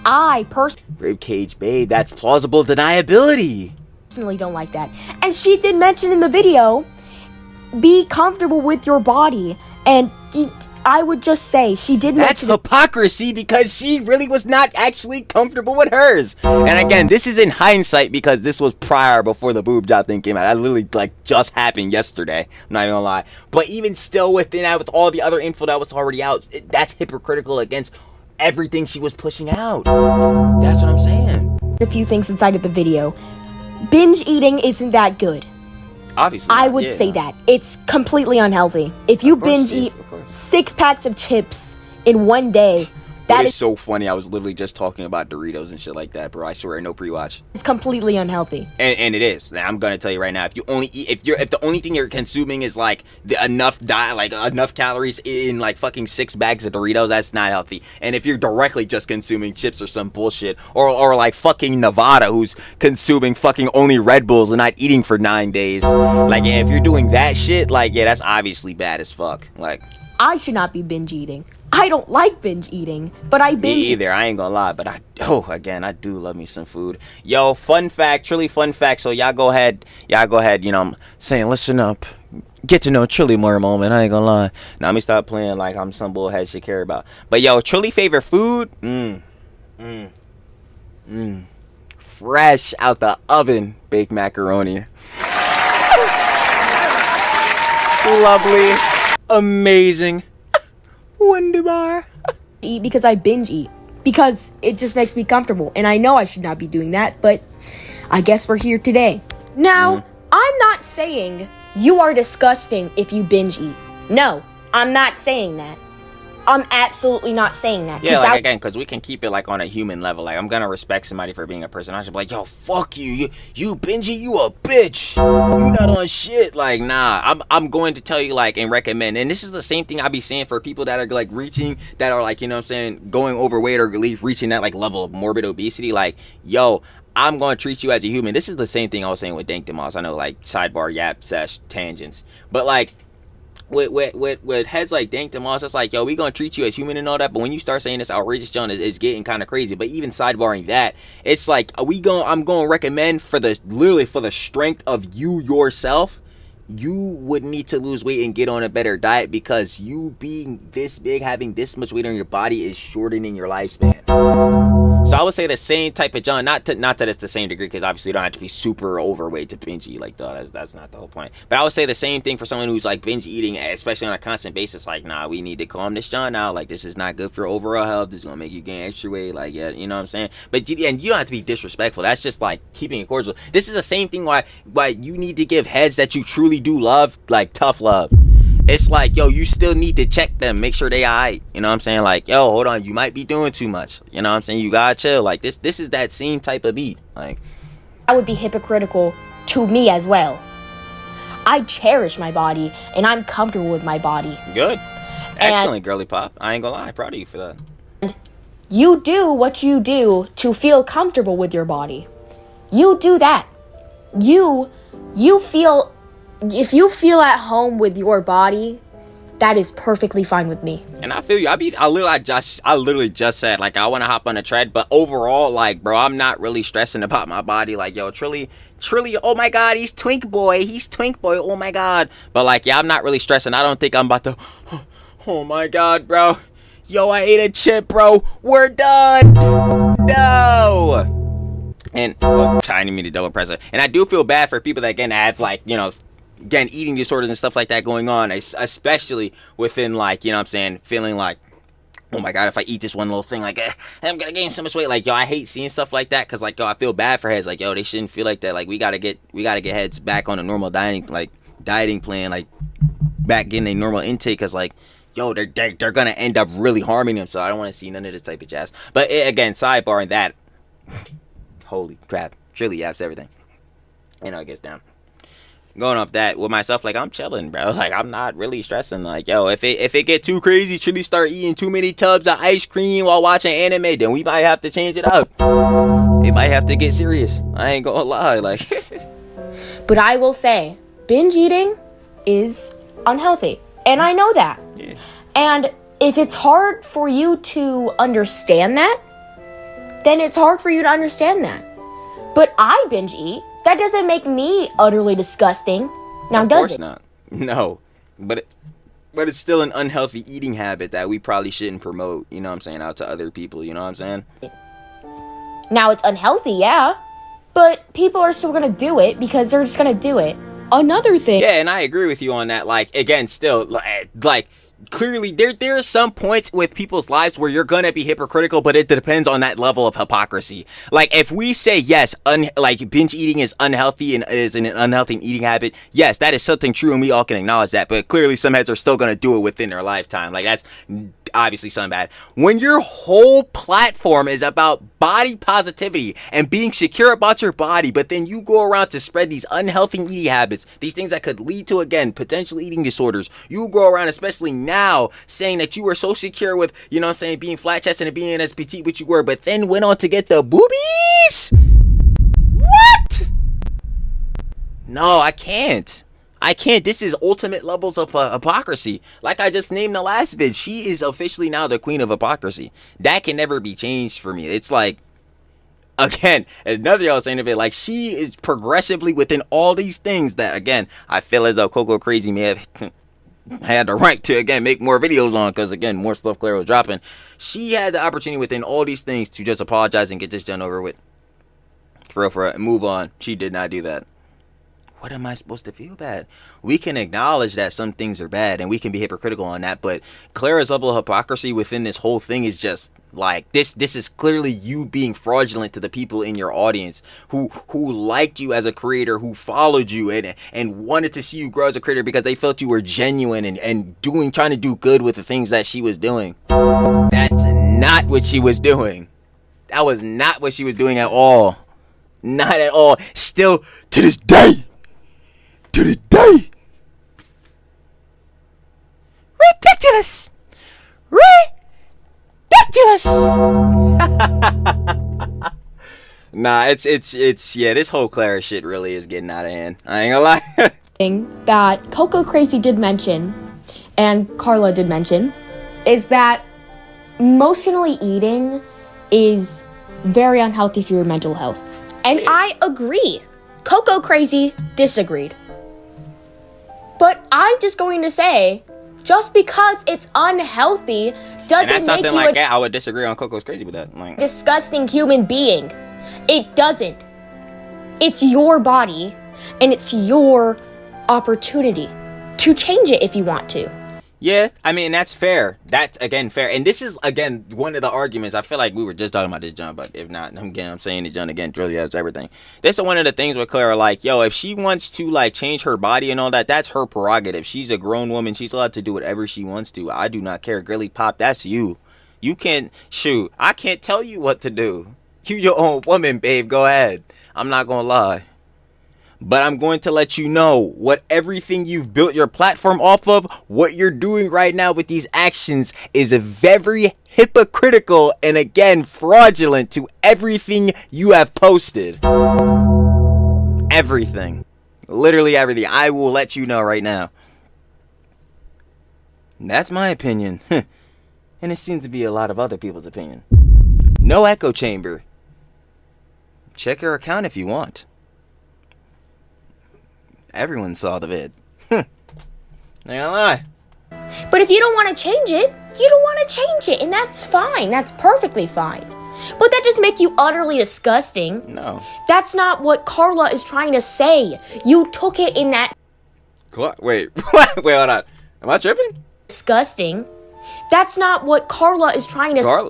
I Ribcage, babe, that's plausible deniability. Personally don't like that. And she did mention in the video, be comfortable with your body. And I would just say she did mention that's hypocrisy, because she really was not actually comfortable with hers. And again, this is in hindsight because this was before the boob job thing came out. That literally just happened yesterday. I'm not even gonna lie. But even still within that, with all the other info that was already out, that's hypocritical against everything she was pushing out. That's what I'm saying. A few things inside of the video. Binge eating isn't that good. Obviously I would say that. It's completely unhealthy. If you binge eat 6 packs of chips in one day, that is so funny. I was literally just talking about Doritos and shit like that, bro. I swear, no pre-watch. It's completely unhealthy. And it is. I'm gonna tell you right now, if you only eat, if the only thing you're consuming is like enough calories in like fucking 6 bags of Doritos, that's not healthy. And if you're directly just consuming chips or some bullshit, or like fucking Nevada, who's consuming fucking only Red Bulls and not eating for 9 days, like if you're doing that shit, like that's obviously bad as fuck. Like, I should not be binge eating. I don't like binge eating, but I binge. Me either. I ain't gonna lie, but I do love me some food. Yo, fun fact, truly fun fact. So y'all go ahead. You know, I'm saying, listen up, get to know Trilly more moment. I ain't gonna lie. Now let me stop playing like I'm some bullhead she care about. But yo, Trilly favorite food? Fresh out the oven, baked macaroni. Lovely, amazing. Wonder bar. Eat because I binge eat. Because it just makes me comfortable. And I know I should not be doing that, but I guess we're here today. Now, I'm not saying you are disgusting if you binge eat. No, I'm not saying that. I'm absolutely not saying that. Yeah, like, again, because we can keep it like on a human level. Like, I'm gonna respect somebody for being a person. I should be like, yo, fuck you, you Benji, you a bitch, you not on shit. Like, nah, I'm going to tell you like and recommend. And this is the same thing I be saying for people that are like reaching, that are like, you know what I'm saying, going overweight or reaching that like level of morbid obesity. Like, yo, I'm going to treat you as a human. This is the same thing I was saying with Dank Demoss. I know, like, sidebar, yap, sesh, tangents, but like, with heads like Dank Demoss, it's like, yo, we gonna treat you as human and all that. But when you start saying this outrageous John, it's getting kind of crazy. But even sidebarring that, it's like, I'm gonna recommend for the strength of you yourself, you would need to lose weight and get on a better diet, because you being this big, having this much weight on your body, is shortening your lifespan. So I would say the same type of John, not that it's the same degree, because obviously you don't have to be super overweight to binge eat. Like, that's not the whole point. But I would say the same thing for someone who's like binge eating, especially on a constant basis. Like, nah, we need to calm this John out. Like, this is not good for overall health. This is gonna make you gain extra weight. Like, yeah, you know what I'm saying? But you don't have to be disrespectful. That's just like keeping it cordial. This is the same thing why you need to give heads that you truly do love, like, tough love. It's like, yo, you still need to check them, make sure they alright. You know what I'm saying? Like, yo, hold on, you might be doing too much. You know what I'm saying? You gotta chill. Like, this is that same type of beat. Like, that would be hypocritical to me as well. I cherish my body, and I'm comfortable with my body. Good. Excellent, girly pop. I ain't gonna lie, I'm proud of you for that. You do what you do to feel comfortable with your body. You do that. You feel... If you feel at home with your body, that is perfectly fine with me. And I feel you. I literally just said, like, I want to hop on a tread, but overall, like, bro, I'm not really stressing about my body. Like, yo, Trilly, oh my God, he's twink boy, oh my God. But like, yeah, I'm not really stressing. I don't think I'm about to, oh my God, bro. Yo, I ate a chip, bro. We're done. No. And I didn't mean to double press it. And I do feel bad for people that, again, have, like, you know, again, eating disorders and stuff like that going on, especially within, like, you know what I'm saying, feeling like, oh my God, if I eat this one little thing, like, I'm gonna gain so much weight. Like, yo, I hate seeing stuff like that, because, like, yo, I feel bad for heads. Like, yo, they shouldn't feel like that. Like, we gotta get heads back on a normal dieting plan, like, back getting a normal intake, because, like, yo, they're gonna end up really harming them. So I don't want to see none of this type of jazz. But again, sidebarring that, holy crap, Trilly yaps everything. You know, it gets down. Going off that with myself, like, I'm chilling, bro. Like, I'm not really stressing. Like, yo, if it get too crazy, Trilly start eating too many tubs of ice cream while watching anime, then we might have to change it up. It might have to get serious. I ain't gonna lie, like. But I will say, binge eating is unhealthy. And I know that. Yeah. And if it's hard for you to understand that, then it's hard for you to understand that. But I binge eat. That doesn't make me utterly disgusting. Now, does it? Of course not. No. But it's still an unhealthy eating habit that we probably shouldn't promote, you know what I'm saying, out to other people, you know what I'm saying? Now, it's unhealthy, yeah. But people are still going to do it because they're just going to do it. Another thing. Yeah, and I agree with you on that. Like, again, still, like, clearly there are some points with people's lives where you're gonna be hypocritical, but it depends on that level of hypocrisy. Like, if we say yes, like binge eating is unhealthy and is an unhealthy eating habit, yes, that is something true, and we all can acknowledge that. But clearly some heads are still gonna do it within their lifetime. Like, that's obviously something bad. When your whole platform is about body positivity and being secure about your body, but then you go around to spread these unhealthy eating habits, these things that could lead to, again, potential eating disorders, you go around, especially now, saying that you were so secure with, you know what I'm saying, being flat chested and being as petite what you were, but then went on to get the boobies? What? No, I can't. This is ultimate levels of hypocrisy. Like I just named the last vid, she is officially now the queen of hypocrisy. That can never be changed for me. It's like, again, another y'all saying of it, like, she is progressively within all these things that, again, I feel as though CocoCrazy may have had the right to, again, make more videos on, because, again, more stuff Clara was dropping. She had the opportunity within all these things to just apologize and get this done over with. For real, move on. She did not do that. What am I supposed to feel bad? We can acknowledge that some things are bad and we can be hypocritical on that, but Clara's level of hypocrisy within this whole thing is just like, this is clearly you being fraudulent to the people in your audience who liked you as a creator, who followed you and wanted to see you grow as a creator because they felt you were genuine and trying to do good with the things that she was doing. That's not what she was doing. That was not what she was doing at all. Not at all. Still to this day. To the day. Ridiculous. Nah, it's yeah, this whole Clara shit really is getting out of hand. I ain't gonna lie. Thing that CocoCrazy did mention, and Carla did mention, is that emotionally eating is very unhealthy for your mental health. And I agree. CocoCrazy disagreed. But I'm just going to say, just because it's unhealthy doesn't make you something like that. I would disagree on CocoCrazy with that. Like, disgusting human being. It doesn't. It's your body, and it's your opportunity to change it if you want to. Yeah, I mean, that's fair. That's, again, fair. And this is, again, one of the arguments. I feel like we were just talking about this, John, but if not, I'm saying it, John, again, TrillTalksEverything. This is one of the things with Clara, like, yo, if she wants to, like, change her body and all that, that's her prerogative. She's a grown woman. She's allowed to do whatever she wants to. I do not care. Girly pop, that's you. You can't, shoot, I can't tell you what to do. You your own woman, babe. Go ahead. I'm not gonna lie. But I'm going to let you know what everything you've built your platform off of, what you're doing right now with these actions is very hypocritical and, again, fraudulent to everything you have posted. Everything. Literally everything. I will let you know right now. That's my opinion. And it seems to be a lot of other people's opinion. No echo chamber. Check her account if you want. Everyone saw the vid. Ain't gonna lie. But if you don't want to change it, you don't want to change it, and that's fine. That's perfectly fine. But that just make you utterly disgusting. No. That's not what Carla is trying to say. You took it in that... Wait, what? Wait, hold on. Am I tripping? Disgusting. That's not what Carla is trying to...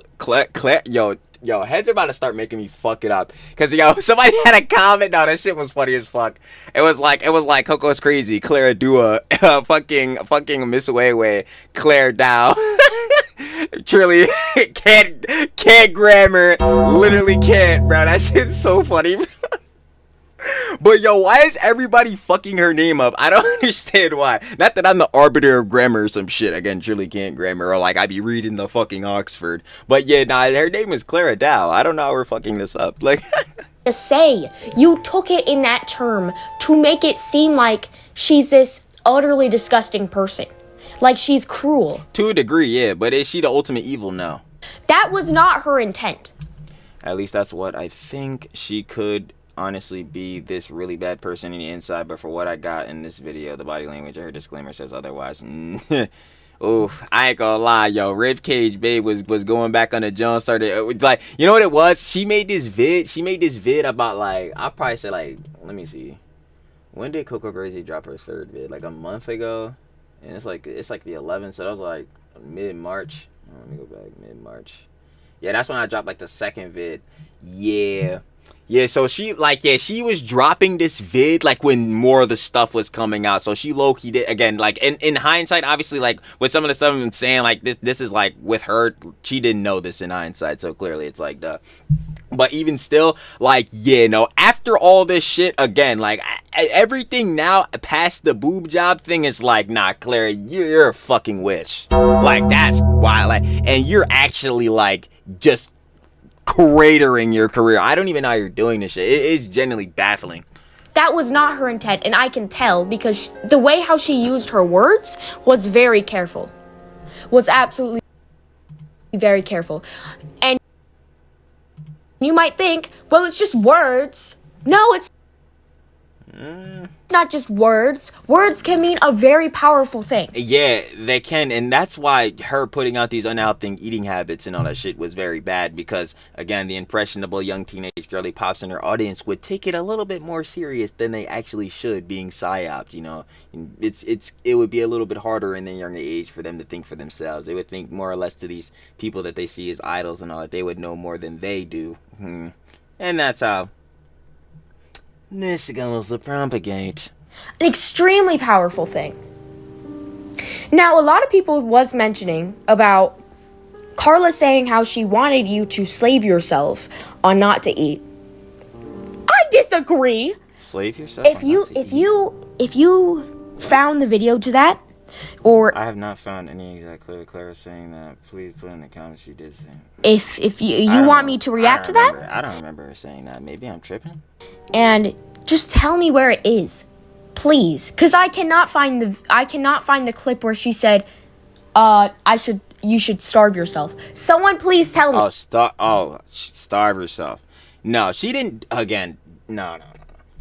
Yo, heads are about to start making me fuck it up. Cause yo, somebody had a comment. No, that shit was funny as fuck. It was like CocoCrazy, Clara Dao, fucking Miss Way, Clara Dao. Truly can't grammar. Literally can't, bro. That shit's so funny, bro. But yo, why is everybody fucking her name up? I don't understand why. Not that I'm the arbiter of grammar or some shit. Again, truly can't grammar, or like I be reading the fucking Oxford. But yeah, nah, her name is Clara Dao. I don't know how we're fucking this up. Like, to say you took it in that term to make it seem like she's this utterly disgusting person. Like she's cruel. To a degree, yeah, but is she the ultimate evil? No. That was not her intent. At least that's what I think. She could honestly be this really bad person in the inside, but for what I got in this video, the body language of her disclaimer says otherwise. Oh, I ain't gonna lie, yo. Ribcage Babe was going back on the Jones, started like, you know what it was? She made this vid about, like, I'll probably say, like, let me see. When did CocoCrazy drop her third vid? Like a month ago? And it's like the 11th, so that was like mid-March. Oh, let me go back, mid-March. Yeah, that's when I dropped like the second vid. Yeah, so she was dropping this vid like when more of the stuff was coming out. So she low-key did, again, like in hindsight, obviously, like with some of the stuff I'm saying, like this is like with her, she didn't know this in hindsight, so clearly it's like duh. But even still, like, yeah, no, after all this shit, again, like, everything now past the boob job thing is like, nah, Clara, you're a fucking witch. Like, that's why, like, and you're actually, like, just cratering your career. I don't even know how you're doing this shit. It is genuinely baffling. That was not her intent, and I can tell because the way how she used her words was very careful. Was absolutely very careful. And you might think, well, it's just words. No, it's not just words. Words can mean a very powerful thing. Yeah, they can, and that's why her putting out these unhealthy eating habits and all that shit was very bad, because, again, the impressionable young teenage girly pops in her audience would take it a little bit more serious than they actually should, being psyoped, you know. It would be a little bit harder in their younger age for them to think for themselves. They would think more or less to these people that they see as idols and all that. They would know more than they do. And that's how this goes to propagate. An extremely powerful thing. Now, a lot of people was mentioning about Carla saying how she wanted you to slave yourself on not to eat. I disagree. Slave yourself? If you found the video to that, or I have not found any exact clip of Clara saying that. Please put in the comments she did say it. If you want me to react to that? I don't remember her saying that. Maybe I'm tripping. And just tell me where it is, please, because I cannot find the clip where she said, you should starve yourself. Someone please tell me. Starve yourself. No, she didn't. Again, no.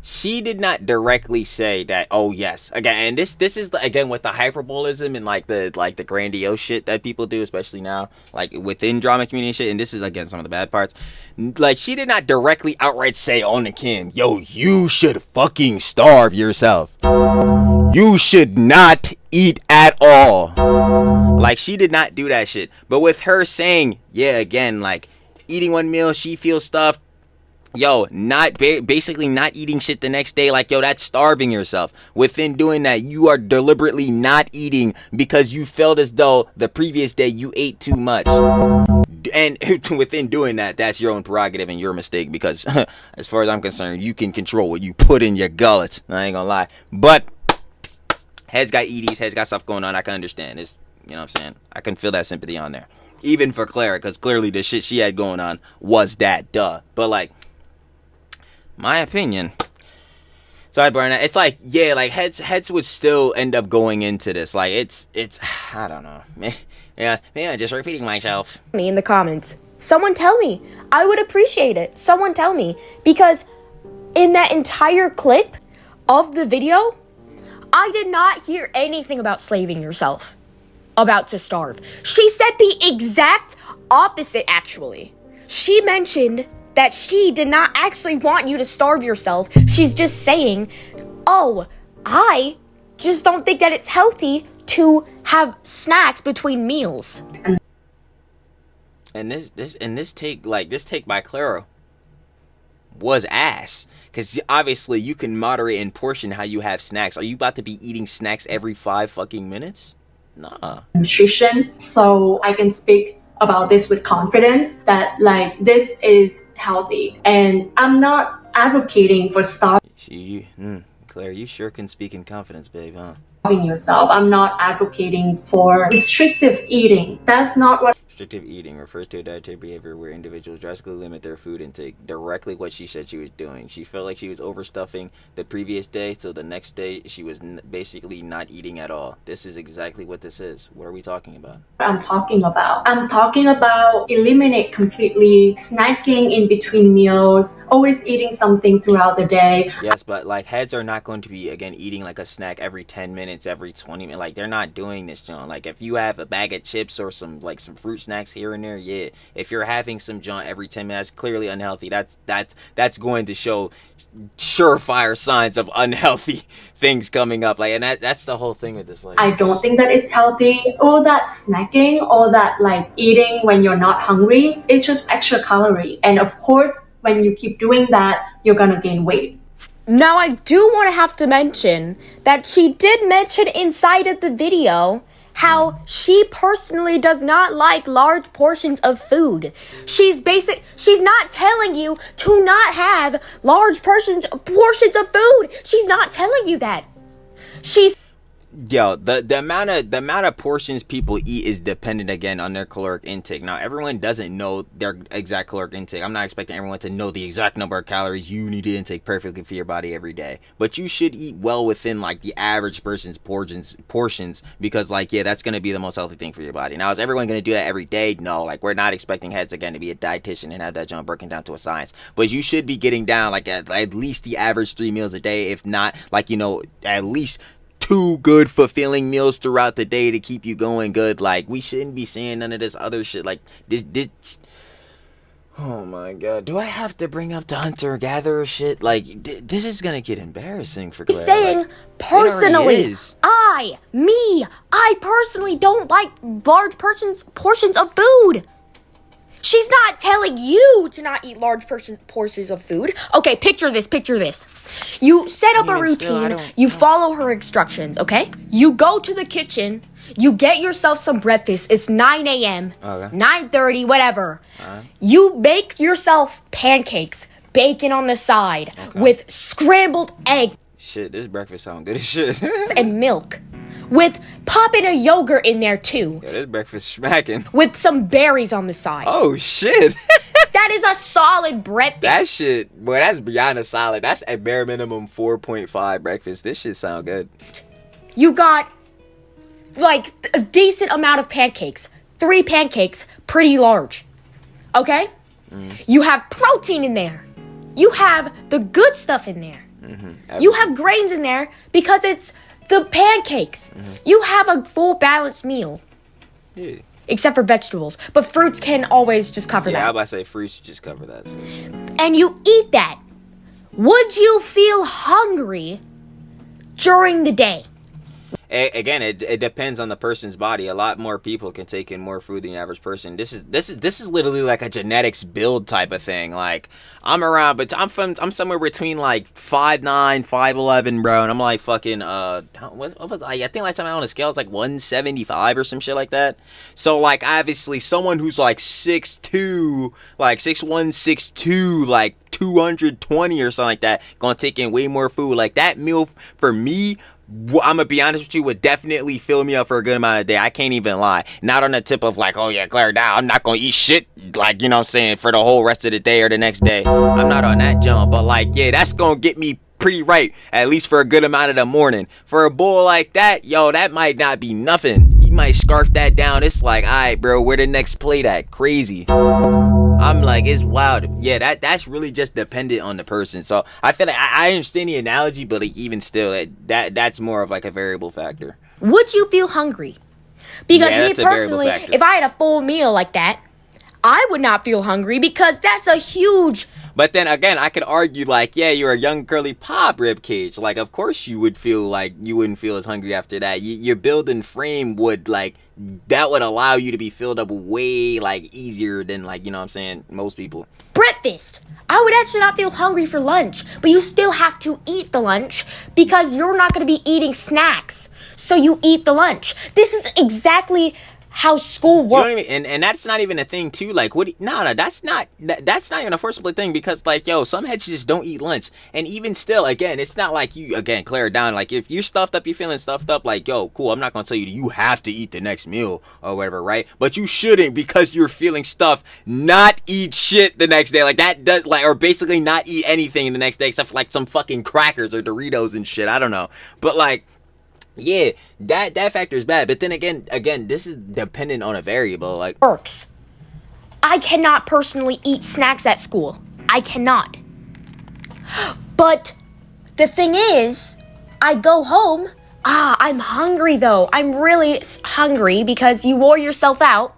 She did not directly say that. Oh yes, again, and this is again with the hyperbolism and like the grandiose shit that people do, especially now, like within drama community and shit. And this is again some of the bad parts. Like, she did not directly outright say on the Kim, yo, you should fucking starve yourself. You should not eat at all. Like, she did not do that shit. But with her saying, yeah, again, like eating one meal, she feels stuffed. Yo, basically not eating shit the next day, like, yo, that's starving yourself. Within doing that, you are deliberately not eating because you felt as though the previous day you ate too much. And within doing that, that's your own prerogative and your mistake, because as far as I'm concerned, you can control what you put in your gullet. I ain't gonna lie. But heads got EDs, heads got stuff going on. I can understand. It's, you know what I'm saying? I can feel that sympathy on there. Even for Clara, because clearly the shit she had going on was that, duh. But like, my opinion, sidebar, it's like, yeah, like heads would still end up going into this. Like, it's I don't know. Yeah, just repeating myself. Me in the comments. Someone tell me. I would appreciate it. Someone tell me. Because in that entire clip of the video, I did not hear anything about slaving yourself. About to starve. She said the exact opposite, actually. She mentioned that she did not actually want you to starve yourself. She's just saying, oh, I just don't think that it's healthy to have snacks between meals. And this take by Clara was ass, because obviously you can moderate and portion how you have snacks. Are you about to be eating snacks every 5 fucking minutes? Nah. Nutrition, so I can speak about this with confidence that like this is healthy, and I'm not advocating for starving Claire, you sure can speak in confidence, babe, huh? yourself. I'm not advocating for restrictive eating. That's not what Restrictive eating refers to a dietary behavior where individuals drastically limit their food intake. Directly what she said she was doing. She felt like she was overstuffing the previous day, so the next day she was basically not eating at all. This is exactly what this is. What are we talking about? I'm talking about eliminate completely snacking in between meals, always eating something throughout the day. Yes, but like heads are not going to be again eating like a snack every 10 minutes, every 20 minutes. Like they're not doing this, John. Like if you have a bag of chips or some fruit snacks here and there, yeah. If you're having some junk every 10 minutes, clearly unhealthy. That's going to show surefire signs of unhealthy things coming up. Like, and that's the whole thing with this. Like, I don't think that is healthy. All that snacking, all that like eating when you're not hungry, it's just extra calorie. And of course, when you keep doing that, you're gonna gain weight. Now, I do want to have to mention that she did mention inside of the video how she personally does not like large portions of food. She's not telling you to not have large portions of food. She's not telling you that. Yo, the amount of portions people eat is dependent again on their caloric intake. Now, everyone doesn't know their exact caloric intake. I'm not expecting everyone to know the exact number of calories you need to intake perfectly for your body every day. But you should eat well within like the average person's portions because like, yeah, that's going to be the most healthy thing for your body. Now, is everyone going to do that every day? No, like we're not expecting heads again to be a dietitian and have that jump broken down to a science. But you should be getting down like at least the average 3 meals a day, if not like, you know, at least 2 good fulfilling meals throughout the day to keep you going good. Like we shouldn't be saying none of this other shit. Like this oh my god, do I have to bring up the hunter-gatherer shit? Like this is gonna get embarrassing for Clara. Saying like, personally, I personally don't like large portions of food. She's not telling you to not eat large portions of food. Okay, picture this. You set up a routine. You follow her instructions, okay? You go to the kitchen. You get yourself some breakfast. It's 9 a.m., okay. 9:30, whatever. You make yourself pancakes, bacon on the side, okay, with scrambled eggs. Shit, this breakfast sounds good as shit. And milk. With popping a yogurt in there too. Yeah, this breakfast smacking. With some berries on the side. Oh shit. That is a solid breakfast. That shit, boy, that's beyond a solid. That's at bare minimum 4.5 breakfast. This shit sound good. You got like a decent amount of pancakes. 3 pancakes, pretty large. Okay? You have protein in there. You have the good stuff in there. You have grains in there because it's the pancakes. You have a full balanced meal. Yeah. Except for vegetables. But fruits can always just cover that. Yeah, I was about to say fruits just cover that too. And you eat that. Would you feel hungry during the day? Again, it depends on the person's body. A lot more people can take in more food than the average person. This is literally like a genetics build type of thing. Like I'm somewhere between like 5'9", 5'11", bro, and I'm like fucking what was I think last time I on a scale it's like 175 or some shit like that. So like obviously someone who's like 6'2", like 6'1", 6'2", like 220 or something like that, gonna take in way more food. Like that meal for me, I'm gonna be honest with you, would definitely fill me up for a good amount of the day. I can't even lie. Not on the tip of like, oh yeah, Clara Dao, I'm not gonna eat shit, like, you know what I'm saying, for the whole rest of the day or the next day. I'm not on that jump, but like, yeah, that's gonna get me pretty right, at least for a good amount of the morning. For a bull like that, yo, that might not be nothing. He might scarf that down. It's like, alright, bro, where the next plate at? Crazy. I'm like, it's wild. Yeah, that's really just dependent on the person. So I feel like I understand the analogy, but like even still, that's more of like a variable factor. Would you feel hungry? Because me personally, if I had a full meal like that, I would not feel hungry because that's a huge... But then again, I could argue like, yeah, you're a young curly pop rib cage. Like, of course you would feel like you wouldn't feel as hungry after that. Your build and frame would like, that would allow you to be filled up way like easier than like, you know what I'm saying, most people. Breakfast. I would actually not feel hungry for lunch, but you still have to eat the lunch because you're not going to be eating snacks. So you eat the lunch. This is exactly how school works. And that's not even a thing too. Like, what? No, that's not even a forcible thing, because like, yo, some heads just don't eat lunch. And even still, again, it's not like you, again, Clara down. Like, if you're stuffed up, you're feeling stuffed up, like, yo, cool, I'm not gonna tell you have to eat the next meal or whatever, right? But you shouldn't, because you're feeling stuffed, not eat shit the next day. Like, that does, like, or basically not eat anything the next day except for like some fucking crackers or Doritos and shit. I don't know, but like, yeah, that factor is bad. But then again, this is dependent on a variable. Like, works. I cannot personally eat snacks at school. I cannot. But the thing is, I go home. I'm hungry though. I'm really hungry because you wore yourself out.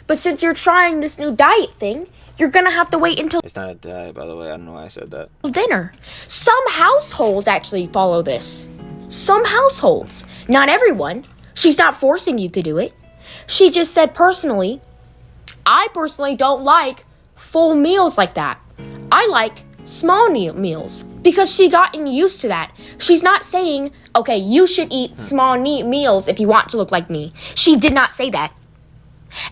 But since you're trying this new diet thing, you're gonna have to wait until... It's not a diet, by the way. I don't know why I said that. ...dinner. Some households actually follow this. Some households. Not everyone. She's not forcing you to do it. She just said personally, I personally don't like full meals like that. I like small meals because she gotten used to that. She's not saying, okay, you should eat small meals if you want to look like me. She did not say that.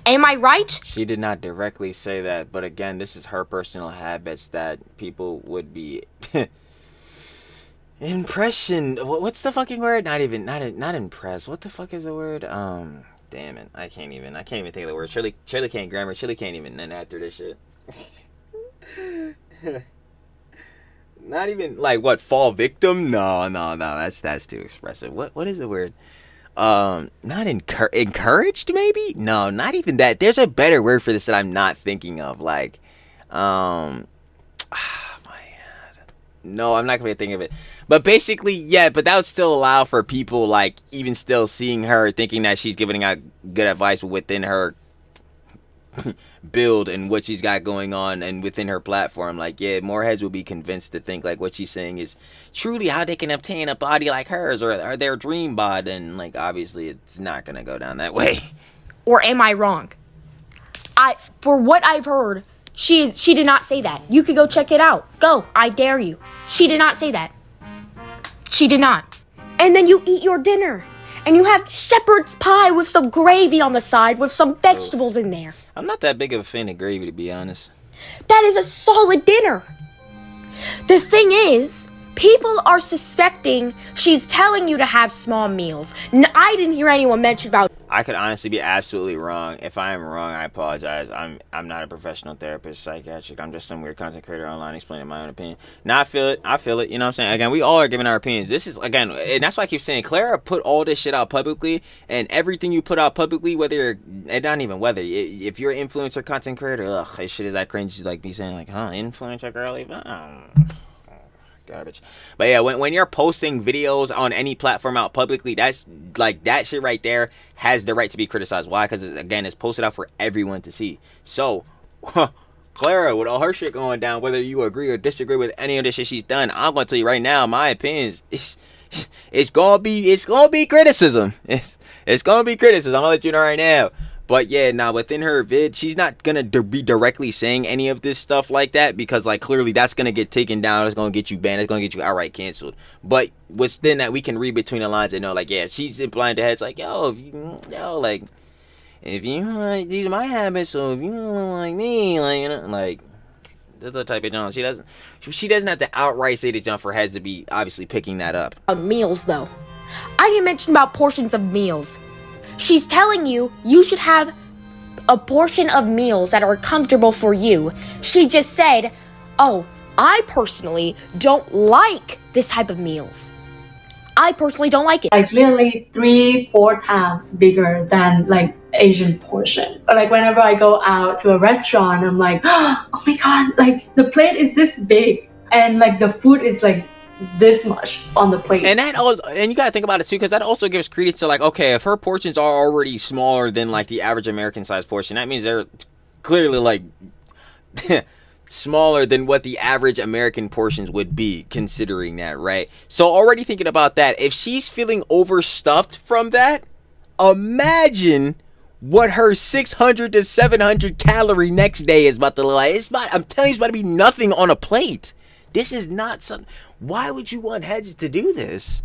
Am I right? She did not directly say that, but again, this is her personal habits that people would be... What's the fucking word? Not impressed. What the fuck is the word? Damn it. I can't even think of the word. Shirley can't grammar. Shirley can't even after this shit. Not even like what, fall victim? No, that's too expressive. What is the word? Not encouraged maybe? No, not even that. There's a better word for this that I'm not thinking of. Like, no, I'm not going to think of it. But basically, yeah, but that would still allow for people, like, even still seeing her, thinking that she's giving out good advice within her build and what she's got going on and within her platform. Like, yeah, more heads will be convinced to think, like, what she's saying is truly how they can obtain a body like hers or their dream bod. And, like, obviously, it's not going to go down that way. Or am I wrong? For what I've heard... She did not say that. You could go check it out. Go. I dare you. She did not say that. She did not. And then you eat your dinner. And you have shepherd's pie with some gravy on the side with some vegetables in there. I'm not that big of a fan of gravy, to be honest. That is a solid dinner. The thing is, people are suspecting she's telling you to have small meals. I didn't hear anyone mention about... I could honestly be absolutely wrong. If I am wrong, I apologize. I'm not a professional therapist, psychiatric. I'm just some weird content creator online explaining my own opinion. Now I feel it. You know what I'm saying? Again, we all are giving our opinions. This is, again, and that's why I keep saying, Clara put all this shit out publicly, and everything you put out publicly, if you're an influencer content creator, this shit is that cringe, like me saying, like, influencer girly, garbage. But yeah, when you're posting videos on any platform out publicly, that's like, that shit right there has the right to be criticized. Why? Because again, it's posted out for everyone to see. So Clara, with all her shit going down, whether you agree or disagree with any of the shit she's done, I'm gonna tell you right now, my opinions, it's gonna be criticism. It's gonna be criticism. I'm gonna let you know right now. But yeah, now within her vid, she's not gonna be directly saying any of this stuff like that, because like clearly that's gonna get taken down. It's gonna get you banned. It's gonna get you outright canceled. But within that, we can read between the lines and know, like, yeah, she's implying to heads like, if you these are my habits, so if you don't like me, like, you know, like, that's the type of John. She doesn't have to outright say to John for heads to be obviously picking that up. Meals though, I didn't mention about portions of meals. She's telling you should have a portion of meals that are comfortable for you. She just said, I personally don't like this type of meals. I personally don't like it. Like clearly 3-4 times bigger than like Asian portion. But like whenever I go out to a restaurant, I'm like, oh my god, like the plate is this big and like the food is like this much on the plate. And you gotta think about it too, because that also gives credence to like, okay, if her portions are already smaller than like the average American size portion, that means they're clearly like smaller than what the average American portions would be, considering that, right? So already thinking about that, if she's feeling overstuffed from that, imagine what her 600 to 700 calorie next day is about to look like. I'm telling you, it's about to be nothing on a plate. This is not something. Why would you want heads to do this?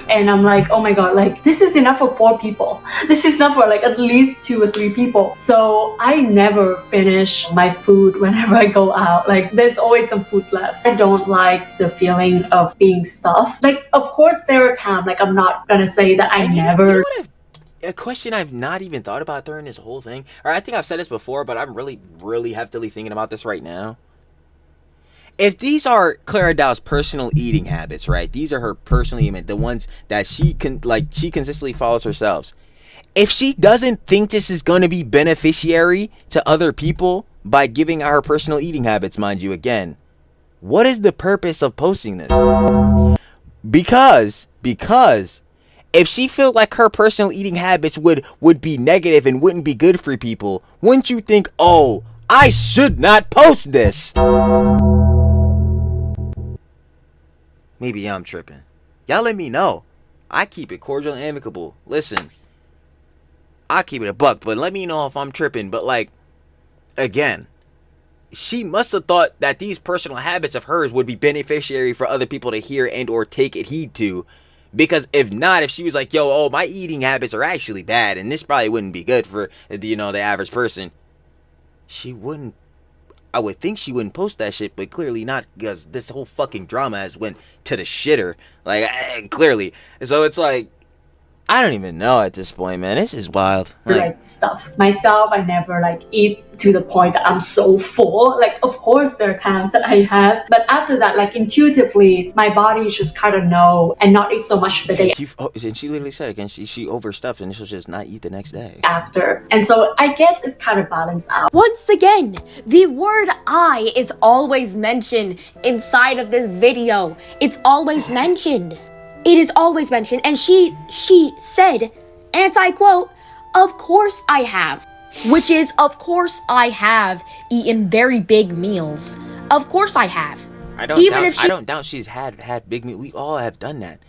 And I'm like, oh my god, like this is enough for 4 people. This is enough for like at least 2 or 3 people. So I never finish my food whenever I go out. Like there's always some food left. I don't like the feeling of being stuffed. Like of course there are times, like I'm not gonna say that I never. You know what a question I've not even thought about during this whole thing, or I think I've said this before, but I'm really heftily thinking about this right now. If these are Clara Dao's personal eating habits, right? These are her personal eating, the ones that she consistently follows herself. If she doesn't think this is going to be beneficiary to other people by giving out her personal eating habits, mind you, again, what is the purpose of posting this? Because if she felt like her personal eating habits would be negative and wouldn't be good for people, wouldn't you think, oh, I should not post this? Maybe I'm tripping. Y'all let me know. I keep it cordial and amicable. Listen, I keep it a buck, but let me know if I'm tripping. But like, again, she must have thought that these personal habits of hers would be beneficiary for other people to hear and or take heed to. Because if not, if she was like, yo, my eating habits are actually bad and this probably wouldn't be good for, the average person, she wouldn't, I would think she wouldn't post that shit, but clearly not, because this whole fucking drama has went to the shitter, like, clearly. So it's like, I don't even know at this point, man. This is wild. Like stuff myself, I never like eat to the point that I'm so full. Like of course there are times that I have, but after that, like intuitively my body just kind of know and not eat so much the day. And she literally said again, she overstuffed and she'll just not eat the next day after. And so I guess it's kind of balanced out. Once again, the word I is always mentioned inside of this video. It's always mentioned. It is always mentioned, and she said, and I quote, of course I have, which is, of course I have eaten very big meals. Of course I have. I don't doubt she's had big meals. We all have done that.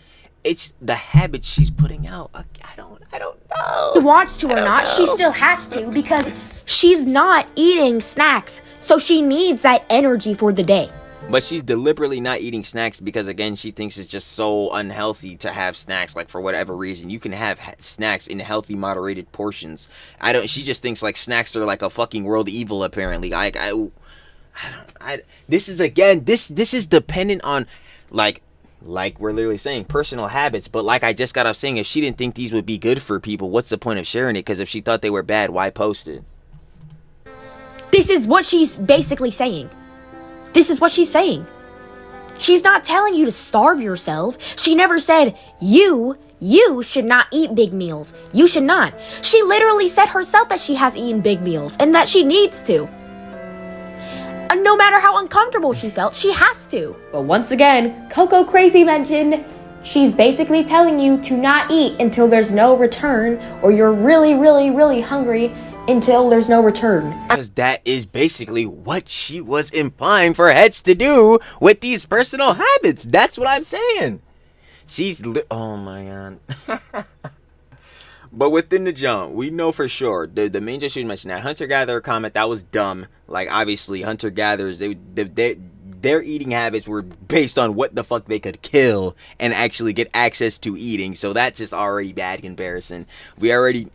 It's the habit she's putting out. I don't know. She wants to or not, she still has to, because she's not eating snacks, so she needs that energy for the day. But she's deliberately not eating snacks because, again, she thinks it's just so unhealthy to have snacks. Like, for whatever reason, you can have snacks in healthy, moderated portions. She just thinks like snacks are like a fucking world evil. Apparently, this is dependent on like we're literally saying personal habits. But like I just got off saying, if she didn't think these would be good for people, what's the point of sharing it? Because if she thought they were bad, why post it? This is what she's basically saying. This is what she's saying. She's not telling you to starve yourself. She never said, you should not eat big meals. You should not. She literally said herself that she has eaten big meals and that she needs to. And no matter how uncomfortable she felt, she has to. But once again, CocoCrazy mentioned she's basically telling you to not eat until there's no return, or you're really, really, really hungry until there's no return. Because that is basically what she was implying for heads to do with these personal habits. That's what I'm saying. Oh my god. But within the jump, we know for sure the main just shouldn't mention that hunter-gatherer comment, that was dumb. Like, obviously hunter-gatherers, their eating habits were based on what the fuck they could kill and actually get access to eating. So that's just already bad comparison. We already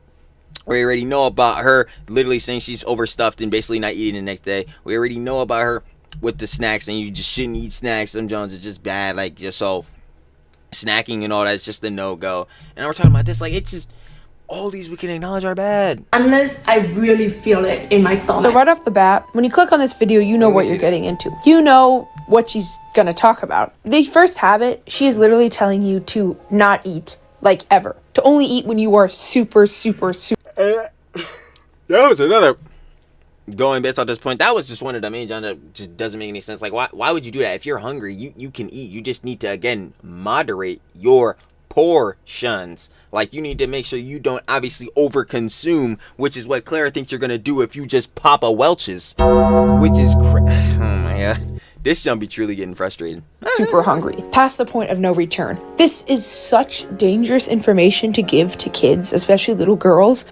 know about her literally saying she's overstuffed and basically not eating the next day. We already know about her with the snacks, and you just shouldn't eat snacks. Some Jones are just bad. Like, just so snacking and all that is just a no-go. And we're talking about this, like, it's just all these we can acknowledge are bad. Unless I really feel it in my stomach. So right off the bat, when you click on this video, you know what you're getting into. You know what she's gonna talk about. The first habit, she is literally telling you to not eat, like, ever. To only eat when you are super. That was another going based on this point. That was just one of the main John that just doesn't make any sense. Like, why would you do that? If you're hungry, you can eat. You just need to, again, moderate your portions. Like, you need to make sure you don't obviously overconsume, which is what Clara thinks you're gonna do if you just pop a Welch's, which is oh my god. This jump be truly getting frustrated. Super hungry. Past the point of no return. This is such dangerous information to give to kids, especially little girls.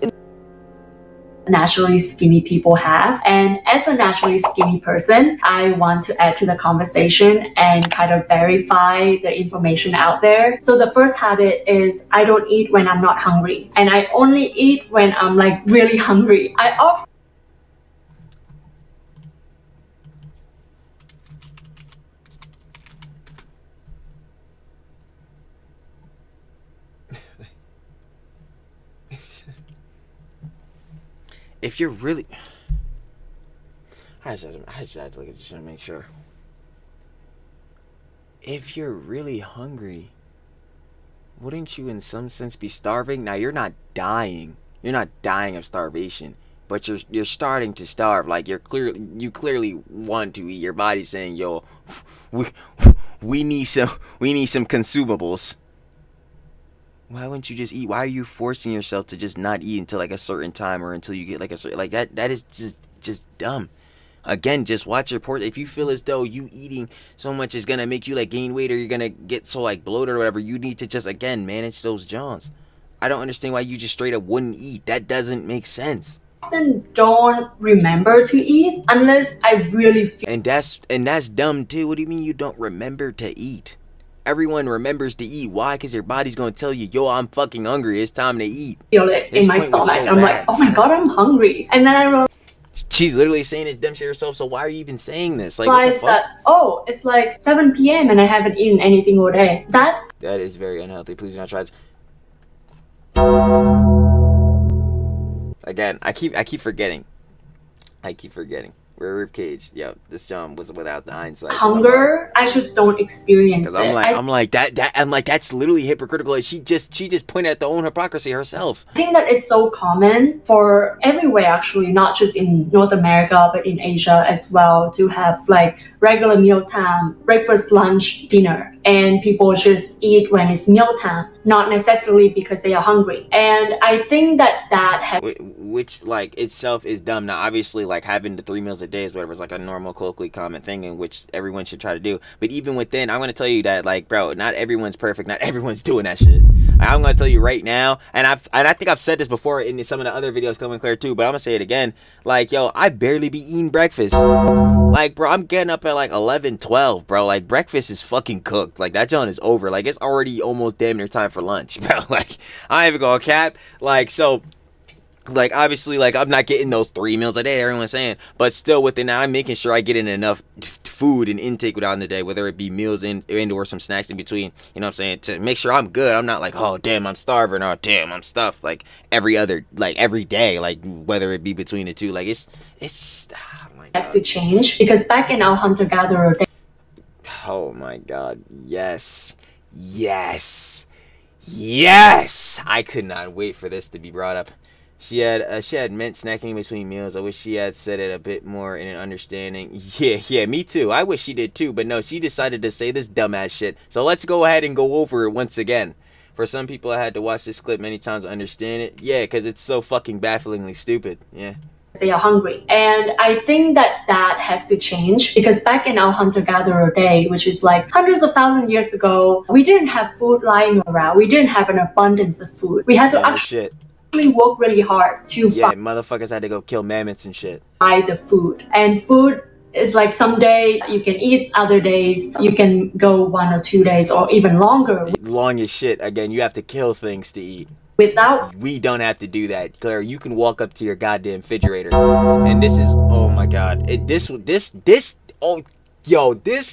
naturally skinny people have. And as a naturally skinny person, I want to add to the conversation and kind of verify the information out there. So the first habit is I don't eat when I'm not hungry. And I only eat when I'm like really hungry. I often if you're really, I just had to look at this and make sure. If you're really hungry, wouldn't you in some sense be starving? Now you're not dying. You're not dying of starvation, but you're starting to starve. Like you clearly want to eat. Your body's saying, "Yo, we need some consumables." Why wouldn't you just eat? Why are you forcing yourself to just not eat until like a certain time or until you get like a certain, like that is just dumb. Again, just watch your portion. If you feel as though you eating so much is gonna make you like gain weight or you're gonna get so like bloated or whatever, you need to just again manage those jaws. I don't understand why you just straight up wouldn't eat. That doesn't make sense. often don't remember to eat unless I really feel And that's dumb too. What do you mean you don't remember to eat? Everyone remembers to eat. Why? Because your body's gonna tell you, yo, I'm fucking hungry. It's time to eat. it in my stomach. So I'm like, oh my god, I'm hungry. And then I realized she's literally saying this dumb shit herself. So why are you even saying this? Like, what the fuck? that, oh, it's like 7 p.m. and I haven't eaten anything all day. That is very unhealthy. Please do not try this. Again, I keep forgetting. We're a rib cage. Yeah, this John was without the hindsight. Hunger, I just don't experience it. I'm like that's literally hypocritical. She just pointed at the own hypocrisy herself. I think that is so common for everywhere actually, not just in North America but in Asia as well, to have like regular mealtime, breakfast, lunch, dinner, and people just eat when it's mealtime, not necessarily because they are hungry. And I think that has, which like itself is dumb. Now obviously like having the 3 meals a day is whatever, it's like a normal colloquially common thing in which everyone should try to do. But even within, I'm gonna tell you that like, bro, not everyone's perfect, not everyone's doing that shit. I'm gonna tell you right now, and I think I've said this before in some of the other videos coming clear too, but I'm gonna say it again. Like, yo, I barely be eating breakfast. Like, bro, I'm getting up at like 11, 12, bro. Like, breakfast is fucking cooked. Like, that joint is over. Like, it's already almost damn near time for lunch, bro. Like, I ain't even gonna cap. Like, so, like, obviously, like, I'm not getting those 3 meals a day, everyone's saying. But still, within that, I'm making sure I get in enough food and intake within the day, whether it be meals and or some snacks in between, you know what I'm saying, to make sure I'm good. I'm not like, oh, damn, I'm starving, or damn, I'm stuffed, like, every day, like, whether it be between the two. Like, it's just, oh my God. has to change, because back in our hunter-gatherer days, oh my God, yes, I could not wait for this to be brought up. She had meant snacking between meals. I wish she had said it a bit more in an understanding. Yeah, me too. I wish she did too, but no, she decided to say this dumbass shit. So let's go ahead and go over it once again. For some people, I had to watch this clip many times to understand it. Yeah, because it's so fucking bafflingly stupid. Yeah. They are hungry. And I think that has to change, because back in our hunter-gatherer day, which is like hundreds of thousands of years ago, we didn't have food lying around. We didn't have an abundance of food. We had to actually work really hard to find motherfuckers had to go kill mammoths and shit. Buy the food. And food is like someday you can eat, other days you can go 1 or 2 days or even longer. Long as shit. Again, you have to kill things to eat. We don't have to do that, Claire. You can walk up to your goddamn refrigerator, and this is, oh my God, this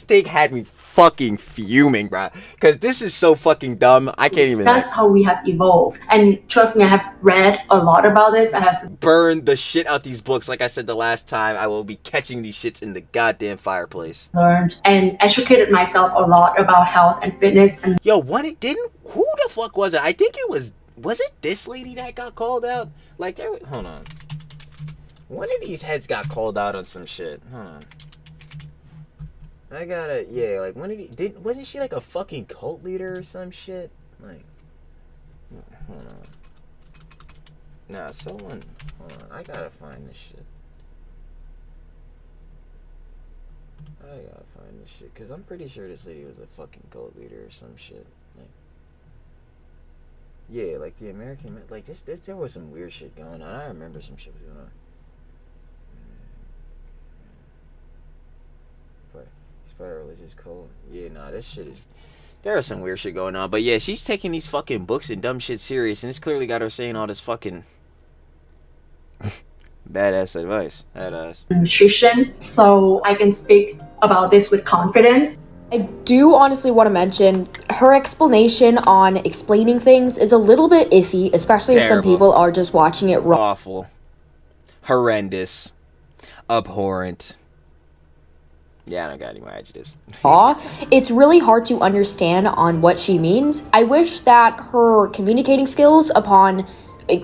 thing had me fucking fuming, bro, because this is so fucking dumb. I can't even. That's how we have evolved, and trust me, I have read a lot about this. I have burned the shit out these books. Like I said the last time, I will be catching these shits in the goddamn fireplace. Learned and educated myself a lot about health and fitness. And yo, who the fuck was it? I think it was it this lady that got called out? Like, hold on. One of these heads got called out on some shit. Hold on. Like, one of these, wasn't she like a fucking cult leader or some shit? Like, hold on. Nah, hold on. I gotta find this shit. Because I'm pretty sure this lady was a fucking cult leader or some shit. Like, Yeah, like the American, like there was some weird shit going on. I remember some shit was going on. But spread a religious code. Yeah, nah, this shit is. There was some weird shit going on. But yeah, she's taking these fucking books and dumb shit serious, and it's clearly got her saying all this fucking badass advice. Badass. Nutrition, so I can speak about this with confidence. I do honestly want to mention her explanation on explaining things is a little bit iffy, especially if some people are just watching it wrong. Awful. Horrendous. Abhorrent. Yeah, I don't got any more adjectives. It's really hard to understand on what she means. I wish that her communicating skills upon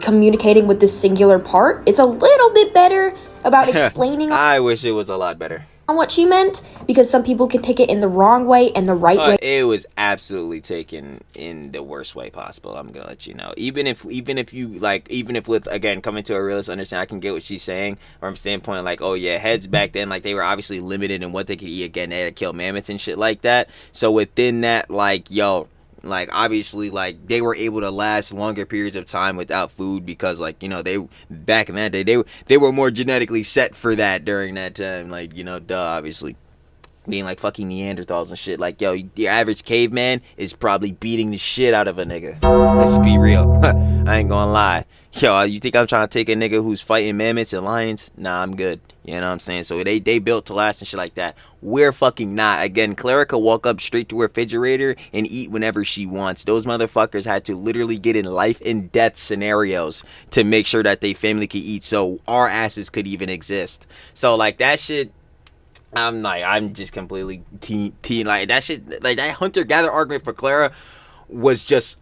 communicating with this singular part, it's a little bit better about explaining. I wish it was a lot better on what she meant, because some people can take it in the wrong way and the right way. It was absolutely taken in the worst way possible. I'm gonna let you know. Even if with, again, coming to a realist understanding, I can get what she's saying from a standpoint like, oh yeah, heads back then, like, they were obviously limited in what they could eat. Again, they had to kill mammoths and shit like that. So within that, like, yo, like, obviously, like, they were able to last longer periods of time without food because, like, you know, they back in that day, they were more genetically set for that during that time. Like, you know, duh, obviously. Being like fucking Neanderthals and shit. Like, yo, the average caveman is probably beating the shit out of a nigga. Let's be real. I ain't gonna lie. Yo, you think I'm trying to take a nigga who's fighting mammoths and lions? Nah, I'm good. You know what I'm saying? So they built to last and shit like that. We're fucking not. Again, Clara could walk up straight to her refrigerator and eat whenever she wants. Those motherfuckers had to literally get in life and death scenarios to make sure that they family could eat so our asses could even exist. So, like, that shit, I'm just completely teen like that shit. Like, that hunter-gatherer argument for Clara was just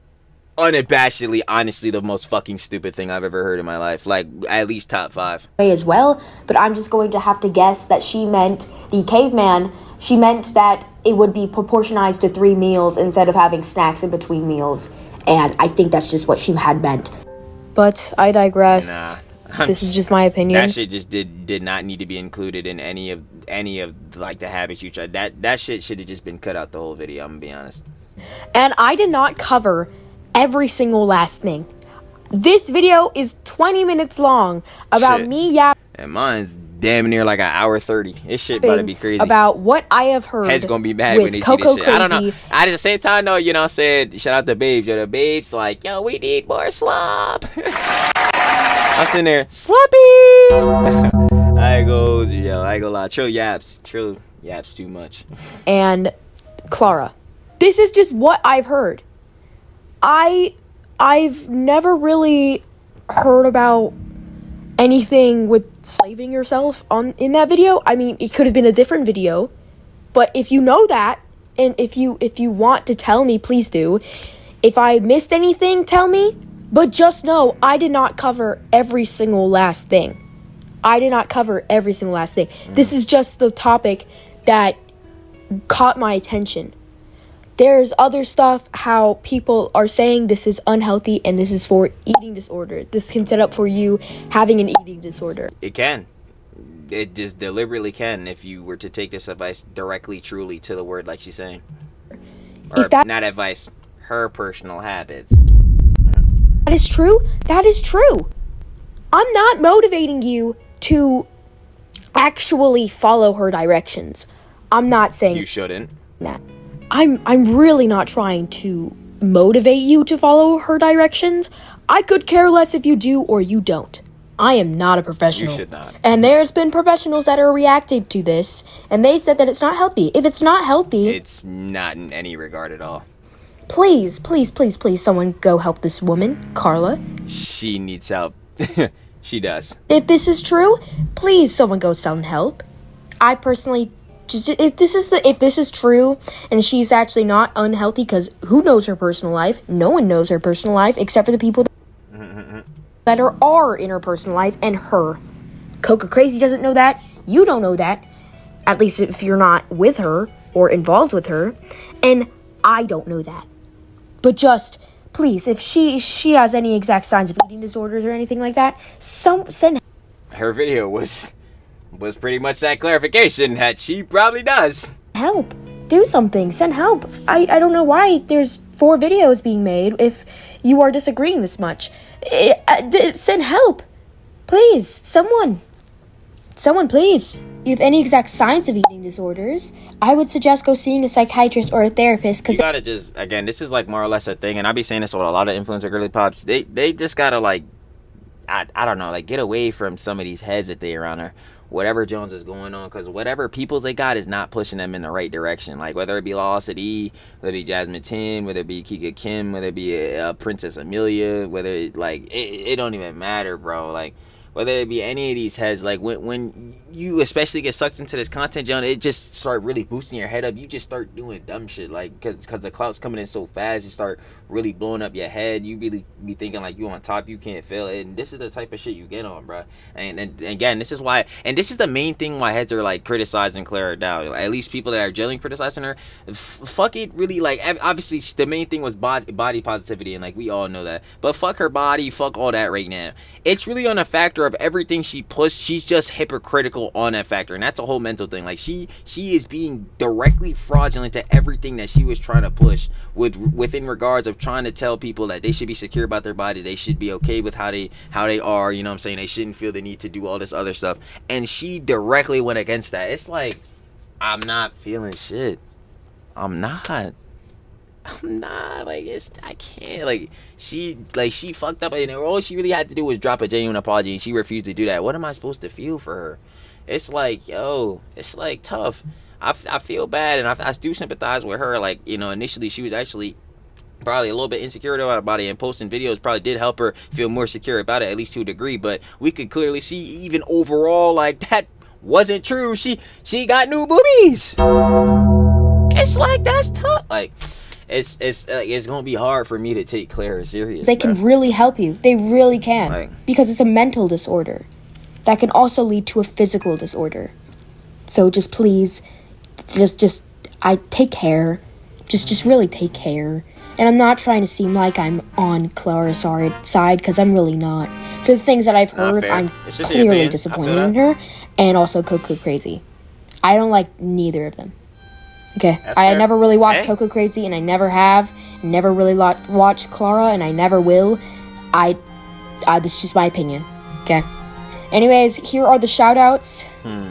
unabashedly, honestly, the most fucking stupid thing I've ever heard in my life. Like, at least top 5 as well. But I'm just going to have to guess that she meant the caveman. She meant that it would be proportionized to 3 meals instead of having snacks in between meals, and I think that's just what she had meant. But I digress. This is just my opinion. That shit just did not need to be included in any of like the habits you tried. That shit should have just been cut out the whole video, I'm gonna be honest. And I did not cover every single last thing. This video is 20 minutes long about me yapping. And mine's damn near like an hour 30. This shit about to be crazy. About what I have heard. Heads gonna be mad when they see this shit. I don't know. At the same time though, you know, said shout out to babes. Yo, the babes like, yo, we need more slop. I'm sitting there, sloppy. I ain't gonna lie. Trill yaps too much. And Clara, this is just what I've heard. I've never really heard about anything with slaving yourself in that video. I mean, it could have been a different video, but if you know that, and if you want to tell me, please do. If I missed anything, tell me. But just know, I did not cover every single last thing. This is just the topic that caught my attention. There's other stuff, how people are saying this is unhealthy and this is for eating disorder. This can set up for you having an eating disorder. It can. It just deliberately can if you were to take this advice directly, truly to the word like she's saying. Or not advice, her personal habits. That is true. I'm not motivating you to actually follow her directions. I'm not saying you shouldn't. That. I'm really not trying to motivate you to follow her directions. I could care less if you do or you don't. I am not a professional. You should not. And there's been professionals that are reacting to this, and they said that it's not healthy. If it's not healthy, it's not in any regard at all. Please, someone go help this woman, Carla. She needs help. She does. If this is true, please, someone go send help. I personally, if this is true, and she's actually not unhealthy, because who knows her personal life? No one knows her personal life, except for the people that are in her personal life, and her. CocoCrazy doesn't know that. You don't know that. At least if you're not with her, or involved with her. And I don't know that. But just, please, if she has any exact signs of eating disorders or anything like that, send her video was pretty much that clarification that she probably does. Help. Do something. Send help. I don't know why there's 4 videos being made. you are disagreeing this much. Send help. Please, someone, please. If you have any exact signs of eating disorders, I would suggest go seeing a psychiatrist or a therapist. Because you gotta just, again, this is like more or less a thing, and I be saying this with a lot of influencer girly pops. They just gotta like, I don't know, like get away from some of these heads that they around, or whatever Jones is going on, because whatever peoples they got is not pushing them in the right direction. Like whether it be Lawson E, whether it be Jasmine Tin, whether it be Kika Kim, whether it be Princess Amelia, whether it, like it don't even matter, bro. Like whether it be any of these heads, like when you especially get sucked into this content, John, it just start really boosting your head up. You just start doing dumb shit, like because the clout's coming in so fast, you start really blowing up your head. You really be thinking like you on top, you can't fail it. And this is the type of shit you get on, bro. And again, this is why, and this is the main thing why heads are like criticizing Clara Dao. At least people that are generally criticizing her, fuck it, really. Like obviously the main thing was body positivity, and like we all know that. But fuck her body, fuck all that right now. It's really on a factor of everything she pushed. She's just hypocritical on that factor, and that's a whole mental thing. Like she is being directly fraudulent to everything that she was trying to push within regards of trying to tell people that they should be secure about their body, they should be okay with how they are, you know what I'm saying, they shouldn't feel the need to do all this other stuff, and she directly went against that. It's like, I'm not feeling shit. I'm not like, I can't, like she fucked up, and all she really had to do was drop a genuine apology, and she refused to do that. What am I supposed to feel for her? It's like, yo, it's like tough. I feel bad, and I do sympathize with her. Like, you know, initially she was actually probably a little bit insecure about her body, and posting videos probably did help her feel more secure about it, at least to a degree. But we could clearly see even overall, like, that wasn't true. She got new boobies. It's like, that's tough. Like, it's gonna be hard for me to take Clara serious. They can really help you. They really can. Like, because it's a mental disorder that can also lead to a physical disorder. So just please, I take care. Just really take care. And I'm not trying to seem like I'm on Clara's side, because I'm really not. For the things that I've heard, I'm clearly disappointed in her. And also CocoCrazy. I don't like neither of them. Okay, I never really watched CocoCrazy, and I never have. Never really watched Clara, and I never will. This is just my opinion. Okay. Anyways, here are the shout-outs.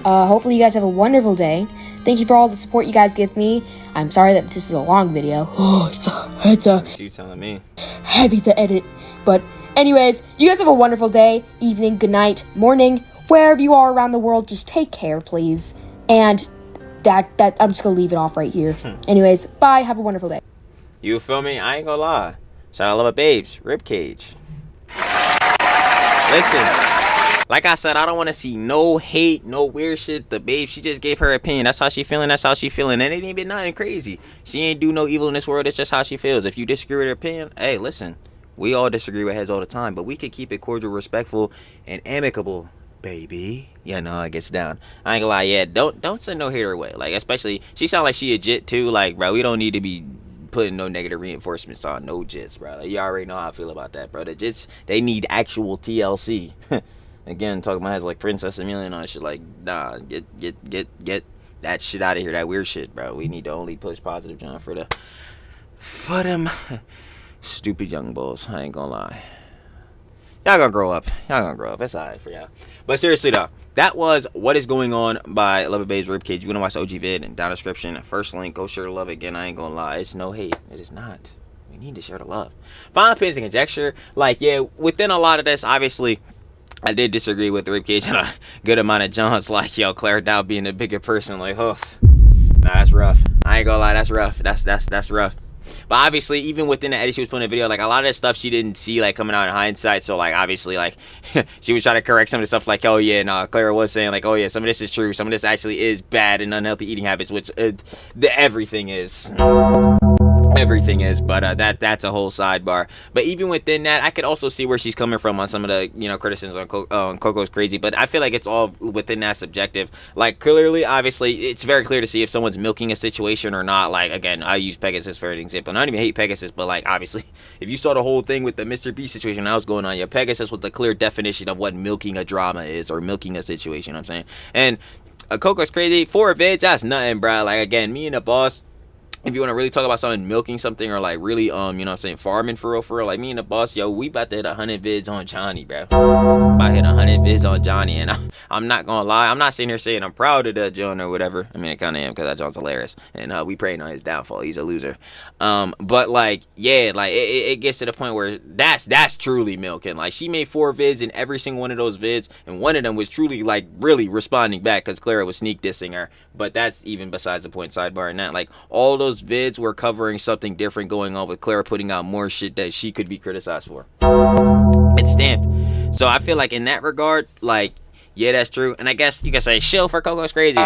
Hopefully you guys have a wonderful day. Thank you for all the support you guys give me. I'm sorry that this is a long video. It's you telling me heavy to edit. But anyways, you guys have a wonderful day, evening, good night, morning, wherever you are around the world. Just take care, please. And that I'm just gonna leave it off right here. Anyways, bye. Have a wonderful day. You feel me? I ain't gonna lie. Shout out, love it, babes. Ribcage. Listen. Like I said, I don't want to see no hate, no weird shit. The babe, she just gave her opinion. That's how she feeling. That's how she feeling. And it ain't even nothing crazy. She ain't do no evil in this world. It's just how she feels. If you disagree with her opinion, hey, listen. We all disagree with heads all the time. But we could keep it cordial, respectful, and amicable, baby. Yeah, no, it gets down. I ain't gonna lie. Yeah, don't send no hater away. Like, especially, she sound like she a jit too. Like, bro, we don't need to be putting no negative reinforcements on no jits, bro. Like, you already know how I feel about that, bro. The jits, they need actual TLC. Again, talking about heads like Princess Amelia and all that shit. Like, nah, get that shit out of here. That weird shit, bro. We need to only push positive, John, for them stupid young bulls. I ain't gonna lie. Y'all gonna grow up. It's alright for y'all. But seriously though, that was What Is Going On by Love It Babe's Ribcage. You wanna watch the OG vid, and down description, first link, go share the love again. I ain't gonna lie. It's no hate. It is not. We need to share the love. Final opinions and conjecture. Like, yeah, within a lot of this, obviously, I did disagree with the Ribcage and a good amount of John's, like, yo, Clara Dao being a bigger person, like, oh, nah, that's rough. I ain't gonna lie, that's rough. That's rough. But obviously, even within the edit she was putting in the video, like, a lot of that stuff she didn't see, like, coming out in hindsight. So, like, obviously, like, she was trying to correct some of the stuff, like, oh, yeah, nah, Clara was saying, like, oh, yeah, some of this is true. Some of this actually is bad and unhealthy eating habits, which everything is. But that's a whole sidebar. But even within that, I could also see where she's coming from on some of the, you know, criticisms on Coco's Crazy. But I feel like it's all within that subjective. Like, clearly, obviously, it's very clear to see if someone's milking a situation or not. Like, again, I use Pegasus for an example. And I don't even hate Pegasus, but, like, obviously, if you saw the whole thing with the Mr. B situation that was going on, yeah, Pegasus was the clear definition of what milking a drama is, or milking a situation, you know what I'm saying? And Coco's Crazy, 4 vids, that's nothing, bro. Like, again, me and the boss, if you want to really talk about something, milking something, or like really, you know what I'm saying, farming for real, like me and the boss, yo, we about to hit 100 vids on Johnny, bro. About to hit 100 vids on Johnny, and I'm not gonna lie, I'm not sitting here saying I'm proud of that John or whatever. I mean, I kind of am, because that John's hilarious, and we praying on his downfall. He's a loser. But like, yeah, like it gets to the point where that's truly milking. Like, she made 4 vids, and every single one of those vids, and one of them was truly like really responding back, because Clara was sneak dissing her. But that's even besides the point. Sidebar and that, like, all those vids were covering something different going on, with Clara putting out more shit that she could be criticized for. It's stamped. So I feel like in that regard, like, yeah, that's true. And I guess you can say shill for Coco's crazy.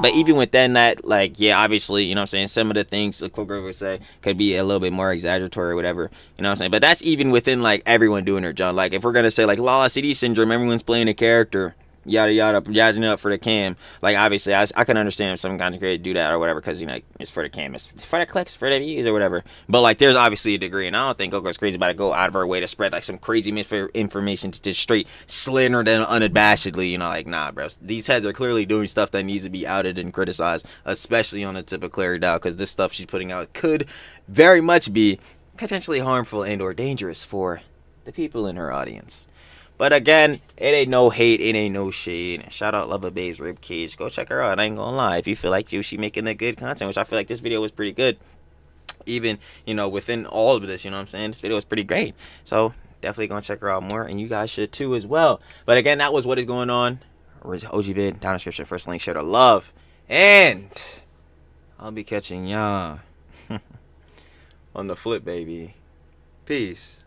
But even within that, like, yeah, obviously, you know what I'm saying, some of the things the Coco would say could be a little bit more exaggeratory or whatever, you know what I'm saying? But that's even within, like, everyone doing their job. Like, if we're going to say, like, Lala CD syndrome, everyone's playing a character, yada yada, jazzing it up for the cam. Like, obviously, I can understand if some content creator do that or whatever, because, you know, it's for the cam, it's for the clicks, for the views or whatever. But like, there's obviously a degree, and I don't think Coco's crazy about to go out of her way to spread like some crazy misinformation to just straight slander them unabashedly. You know, like, nah, bro, these heads are clearly doing stuff that needs to be outed and criticized, especially on the tip of Clara Dao, because this stuff she's putting out could very much be potentially harmful and or dangerous for the people in her audience. But again, it ain't no hate, it ain't no shade. Shout out Lover Babes Ribcage. Go check her out. I ain't gonna lie. If you feel like she making the good content, which I feel like this video was pretty good. Even, you know, within all of this, you know what I'm saying? This video was pretty great. So definitely gonna check her out more, and you guys should too as well. But again, that was what is going on. OG vid, down in the description, first link, share the love. And I'll be catching y'all on the flip, baby. Peace.